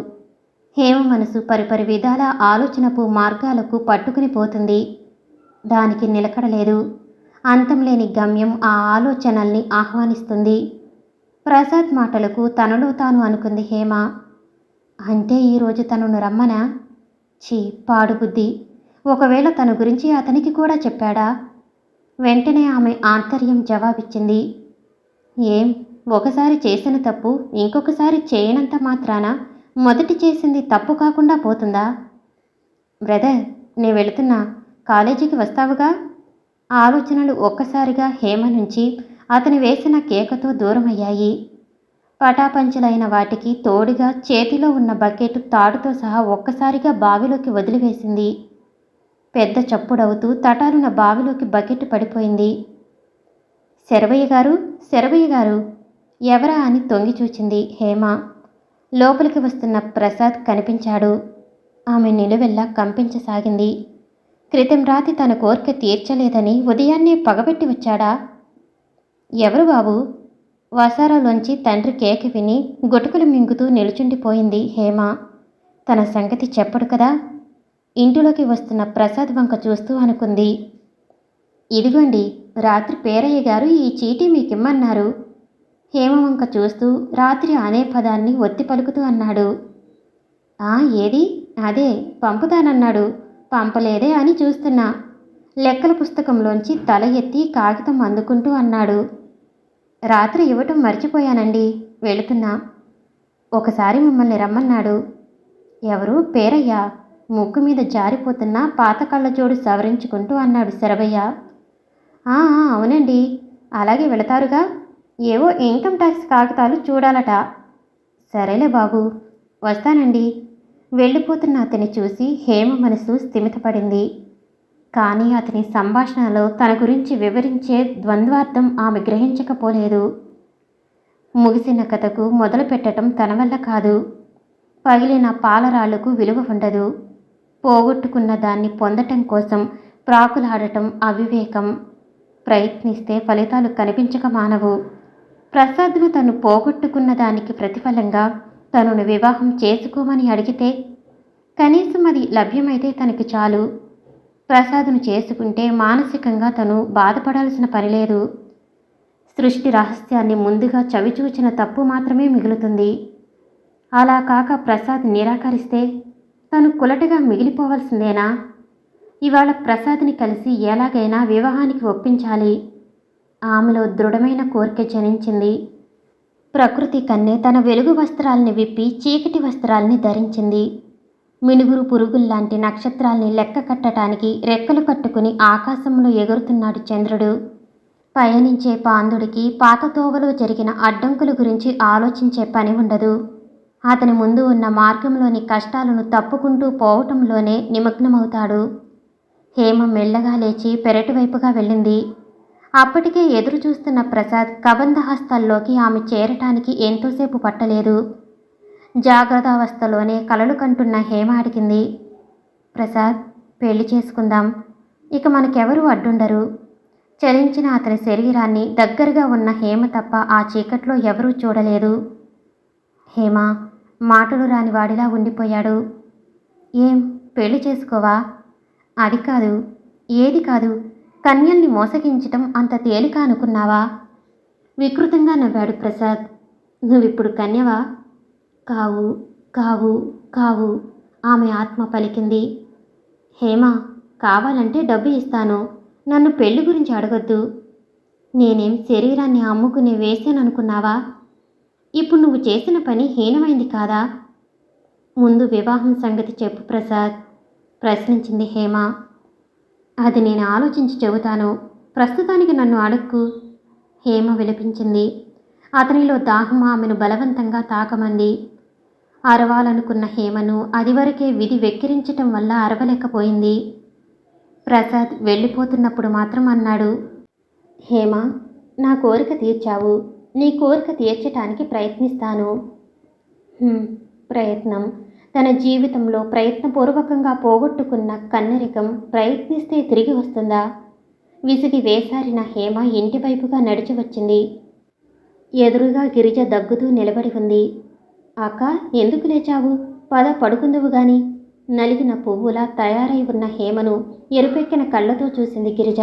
హేమ మనసు పరిపరి విధాల ఆలోచనపు మార్గాలకు పట్టుకుని పోతుంది. దానికి నిలకడలేదు. అంతంలేని గమ్యం ఆ ఆలోచనల్ని ఆహ్వానిస్తుంది. ప్రసాద్ మాటలకు తనలో తాను అనుకుంది హేమ. అంటే ఈరోజు తనను రమ్మనా? పాడుబుద్ధి. ఒకవేళ తన గురించి అతనికి కూడా చెప్పాడా? వెంటనే ఆమె ఆంతర్యం జవాబిచ్చింది. ఏం, ఒకసారి చేసిన తప్పు ఇంకొకసారి చేయనంత మాత్రాన మొదటి చేసింది తప్పు కాకుండా పోతుందా? బ్రదర్, నేను వెళుతున్నా, కాలేజీకి వస్తావుగా? ఆలోచనలు ఒక్కసారిగా హేమ నుంచి అతని వేసిన కేకతో దూరమయ్యాయి. పటాపంచలైన వాటికి తోడుగా చేతిలో ఉన్న బకెట్ తాడుతో సహా ఒక్కసారిగా బావిలోకి వదిలివేసింది. పెద్ద చప్పుడవుతూ తటాలున బావిలోకి బకెట్ పడిపోయింది. శరభయ్య గారు, ఎవరా అని తొంగి చూచింది హేమ. లోపలికి వస్తున్న ప్రసాద్ కనిపించాడు. ఆమె నిలువెల్లా కంపించసాగింది. క్రితం రాత్రి తన కోరిక తీర్చలేదని ఉదయాన్నే పగబెట్టి వచ్చాడా? ఎవరు బాబు? వసారాలోంచి తండ్రి కేక విని గుటకలు మింగుతూ నిలుచుండిపోయింది హేమ. తన సంగతి చెప్పడు కదా? ఇంటిలోకి వస్తున్న ప్రసాద్ వంక చూస్తూ అనుకుంది. ఇదిగోండి, రాత్రి పేరయ్య గారు ఈ చీటీ మీకిమ్మన్నారు. హేమ వంక చూస్తూ రాత్రి అనే పదాన్ని ఒత్తి పలుకుతూ అన్నాడు. ఏది? అదే, పంపుతానన్నాడు. పంపలేదే అని చూస్తున్నా. లెక్కల పుస్తకంలోంచి తల ఎత్తి కాగితం అందుకుంటూ అన్నాడు. రాత్రి ఇవ్వటం మర్చిపోయానండి, వెళుతున్నా. ఒకసారి మిమ్మల్ని రమ్మన్నాడు. ఎవరు? పేరయ్య. ముగ్గు మీద జారిపోతున్న పాత కళ్ళజోడు సవరించుకుంటూ అన్నాడు శరభయ్య. అవునండి, అలాగే వెళతారుగా. ఏవో ఇన్కమ్ ట్యాక్స్ కాగితాలు చూడాలట. సరేలే బాబు, వస్తానండి. వెళ్ళిపోతున్న అతని చూసి హేమ మనసు స్థిమితపడింది. కానీ అతని సంభాషణలో తన గురించి వివరించే ద్వంద్వార్థం ఆమె గ్రహించకపోలేదు. ముగిసిన కథకు మొదలు పెట్టడం తన వల్ల కాదు. పగిలిన పాలరాళ్లకు విలువ ఉండదు. పోగొట్టుకున్న దాన్ని పొందటం కోసం ప్రాకులాడటం అవివేకం. ప్రయత్నిస్తే ఫలితాలు కనిపించక మానవు. ప్రసాద్ను తను పోగొట్టుకున్న దానికి ప్రతిఫలంగా తనను వివాహం చేసుకోమని అడిగితే కనీసం అది లభ్యమైతే తనకి చాలు. ప్రసాద్ను చేసుకుంటే మానసికంగా తను బాధపడాల్సిన పనిలేదు. సృష్టి రహస్యాన్ని ముందుగా చవిచూచిన తప్పు మాత్రమే మిగులుతుంది. అలా కాక ప్రసాద్ నిరాకరిస్తే తను కులటగా మిగిలిపోవాల్సిందేనా? ఇవాళ ప్రసాద్ని కలిసి ఎలాగైనా వివాహానికి ఒప్పించాలి. ఆమెలో దృఢమైన కోరిక జనించింది. ప్రకృతి కన్నే తన వెలుగు వస్త్రాల్ని విప్పి చీకటి వస్త్రాల్ని ధరించింది. మినుగురు పురుగుల్లాంటి నక్షత్రాల్ని లెక్క కట్టడానికి రెక్కలు కట్టుకుని ఆకాశంలో ఎగురుతున్నాడు చంద్రుడు. పయనించే పాందుడికి పాత తోవలో జరిగిన అడ్డంకుల గురించి ఆలోచించే పని ఉండదు. అతని ముందు ఉన్న మార్గంలోని కష్టాలను తప్పుకుంటూ పోవటంలోనే నిమగ్నమవుతాడు. హేమ మెల్లగా లేచి పెరటి వైపుగా వెళ్ళింది. అప్పటికే ఎదురు చూస్తున్న ప్రసాద్ కబంధహస్తాల్లోకి ఆమె చేరటానికి ఎంతోసేపు పట్టలేదు. జాగ్రత్తావస్థలోనే కలలు కంటున్న హేమ అడిగింది, ప్రసాద్, పెళ్లి చేసుకుందాం. ఇక మనకెవరూ అడ్డుండరు. చలించిన అతని శరీరాన్ని దగ్గరగా ఉన్న హేమ తప్ప ఆ చీకట్లో ఎవరూ చూడలేదు. హేమ మాటలు రాని వాడిలా ఉండిపోయాడు. ఏం, పెళ్లి చేసుకోవా? అది కాదు, ఏది కాదు, కన్యల్ని మోసగించటం అంత తేలిక అనుకున్నావా? వికృతంగా నవ్వాడు ప్రసాద్. నువ్విప్పుడు కన్యవా? కావు కావు కావు, ఆమె ఆత్మ పలికింది. హేమ, కావాలంటే డబ్బు ఇస్తాను, నన్ను పెళ్లి గురించి అడగొద్దు. నేనేం శరీరాన్ని అమ్ముకునే వేసాననుకున్నావా? ఇప్పుడు నువ్వు చేసిన పని హీనమైంది కాదా? ముందు వివాహం సంగతి చెప్పు ప్రసాద్, ప్రశ్నించింది హేమ. అది నేను ఆలోచించి చెబుతాను, ప్రస్తుతానికి నన్ను అడక్కు, హేమ విలపించింది. అతనిలో దాహం ఆమెను బలవంతంగా తాకమంది. అరవాలనుకున్న హేమను అదివరకే విధి వెక్కిరించటం వల్ల అరవలేకపోయింది. ప్రసాద్ వెళ్ళిపోతున్నప్పుడు మాత్రం అన్నాడు, హేమ, నా కోరిక తీర్చావు, నీ కోరిక తీర్చటానికి ప్రయత్నిస్తాను. ప్రయత్నం? తన జీవితంలో ప్రయత్నపూర్వకంగా పోగొట్టుకున్న కన్నరికం ప్రయత్నిస్తే తిరిగి వస్తుందా? విసిగి వేసారిన హేమ ఇంటివైపుగా నడిచి వచ్చింది. ఎదురుగా గిరిజ దగ్గుతూ నిలబడి ఉంది. అక్క, ఎందుకు లేచావు? పద, పడుకుందువు గాని. నలిగిన పువ్వులా తయారై ఉన్న హేమను ఎరుపెక్కిన కళ్ళతో చూసింది గిరిజ.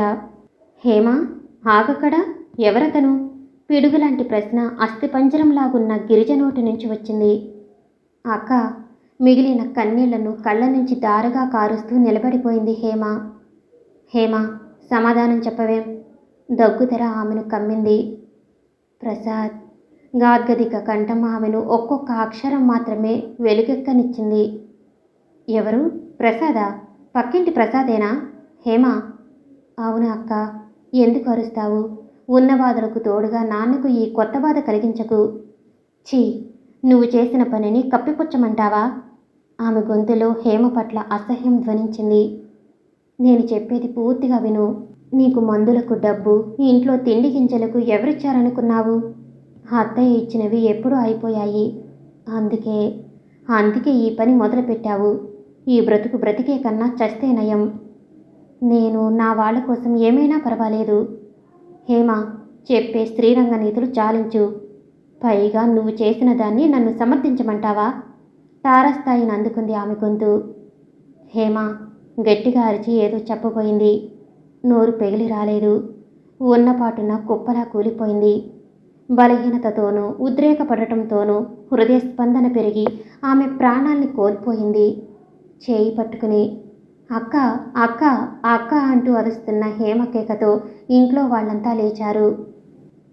హేమ, ఆగక్కడా, ఎవరతను? పిడుగులాంటి ప్రశ్న అస్థిపంజరంలాగున్న గిరిజ నోటి నుంచి వచ్చింది. అక్క, మిగిలిన కన్నీళ్లను కళ్ళ నుంచి దారగా కారుస్తూ నిలబడిపోయింది హేమ. హేమ, సమాధానం చెప్పవేం? దగ్గుతెర ఆమెను కమ్మింది. ప్రసాద్. గాద్గదిక కంఠం ఆమెను ఒక్కొక్క అక్షరం మాత్రమే వెలుగెక్కనిచ్చింది. ఎవరు? ప్రసాదా? పక్కింటి ప్రసాదేనా? హేమ. అవును అక్క. ఎందుకు అరుస్తావు? ఉన్న బాధలకు తోడుగా నాన్నకు ఈ కొత్త బాధ కలిగించకు. ఛీ, నువ్వు చేసిన పనిని కప్పిపుచ్చమంటావా? ఆమె గొంతులో హేమ పట్ల అసహ్యం ధ్వనించింది. నేను చెప్పేది పూర్తిగా విను. నీకు మందులకు డబ్బు, ఇంట్లో తిండి గింజలకు ఎవరిచ్చారనుకున్నావు? అత్తయ్య ఇచ్చినవి ఎప్పుడూ అయిపోయాయి. అందుకే ఈ పని మొదలుపెట్టావు. ఈ బ్రతుకు బ్రతికే కన్నా చస్తే నయం. నేను నా వాళ్ళ కోసం ఏమైనా పర్వాలేదు. హేమ, చెప్పే స్త్రీరంగ నీతులు చాలించు. పైగా నువ్వు చేసిన దాన్ని నన్ను సమర్థించమంటావా? తారస్థాయిని అందుకుంది ఆమె గొంతు. హేమ గట్టిగా అరిచి ఏదో చెప్పబోయింది. నోరు పెగిలి రాలేదు. ఉన్నపాటున కుప్పలా కూలిపోయింది. బలహీనతతోనూ ఉద్రేకపడటంతోనూ హృదయ స్పందన పెరిగి ఆమె ప్రాణాల్ని కోల్పోయింది. చేయి పట్టుకుని అక్క, అక్క, అక్క అంటూ అరుస్తున్న హేమ కేకతో ఇంట్లో వాళ్ళంతా లేచారు.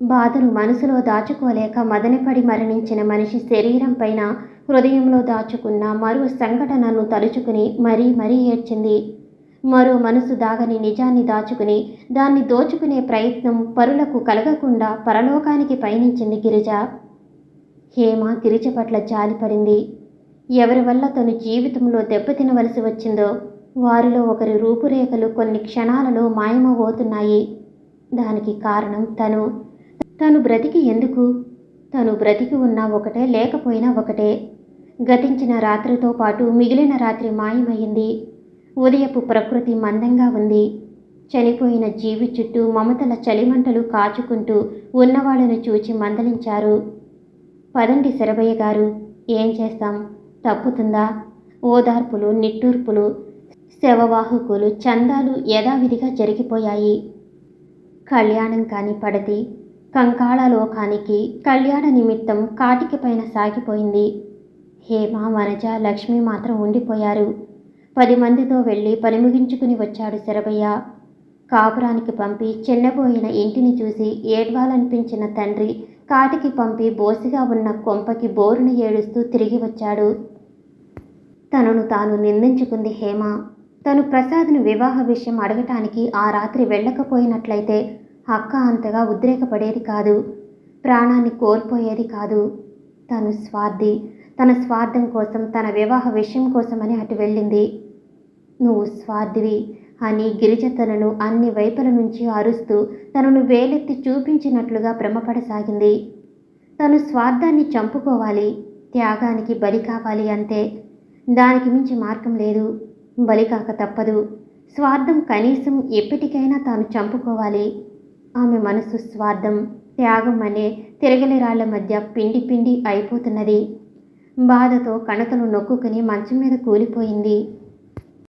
బాధను మనసులో దాచుకోలేక మదనపడి మరణించిన మనిషి శరీరం పైన హృదయంలో దాచుకున్న మరో సంఘటనను తలుచుకుని మరీ మరీ ఏడ్చింది. మరో మనసు దాగని నిజాన్ని దాచుకుని దాన్ని దోచుకునే ప్రయత్నం పరులకు కలగకుండా పరలోకానికి పయనించింది గిరిజ. హేమ గిరిజ పట్ల జాలిపడింది. ఎవరి వల్ల తను జీవితంలో దెబ్బతినవలసి వచ్చిందో వారిలో ఒకరి రూపురేఖలు కొన్ని క్షణాలలో మాయమవుతున్నాయి. దానికి కారణం తను బ్రతికి ఎందుకు? తను బ్రతికి ఉన్నా ఒకటే, లేకపోయినా ఒకటే. గతించిన రాత్రితో పాటు మిగిలిన రాత్రి మాయమైంది. ఉదయపు ప్రకృతి మందంగా ఉంది. చనిపోయిన జీవి చుట్టూ మమతల చలిమంటలు కాచుకుంటూ ఉన్నవాళ్ళను చూచి మందలించారు. పదండి శరభయ్య గారు, ఏం చేస్తాం, తప్పుతుందా? ఓదార్పులు, నిట్టూర్పులు, శవవాహకులు, చందాలు యథావిధిగా జరిగిపోయాయి. కళ్యాణం కాని పడతి కంకాళలోకానికి కళ్యాణ నిమిత్తం కాటికి పైన సాగిపోయింది. హేమ, వనజ, లక్ష్మి మాత్రం ఉండిపోయారు. 10 మందితో వెళ్ళి పని ముగించుకుని వచ్చాడు శరభయ్య. కాపురానికి పంపి చిన్నబోయిన ఇంటిని చూసి ఏడ్వాలనిపించిన తండ్రి కాటికి పంపి బోసిగా ఉన్న కొంపకి బోరున ఏడుస్తూ తిరిగి వచ్చాడు. తనను తాను నిందించుకుంది హేమ. తను ప్రసాద్ను వివాహ విషయం అడగటానికి ఆ రాత్రి వెళ్ళకపోయినట్లయితే అక్క అంతగా ఉద్రేకపడేది కాదు, ప్రాణాన్ని కోల్పోయేది కాదు. తను స్వార్థి, తన స్వార్థం కోసం, తన వివాహ విషయం కోసమని అటు వెళ్ళింది. నువ్వు స్వార్థివి అని గిరిజ తనను అన్ని వైపుల నుంచి అరుస్తూ తనను వేలెత్తి చూపించినట్లుగా భ్రమపడసాగింది. తను స్వార్థాన్ని చంపుకోవాలి, త్యాగానికి బలి కావాలి అంతే. దానికి మించి మార్గం లేదు. బలి కాక తప్పదు. స్వార్థం కనీసం ఎప్పటికైనా తాను చంపుకోవాలి. ఆమె మనసు స్వార్థం, త్యాగం అనే తిరగలి రాళ్ల మధ్య పిండి పిండి అయిపోతున్నది. బాధతో కణతలు నొక్కుని మంచం మీద కూలిపోయింది.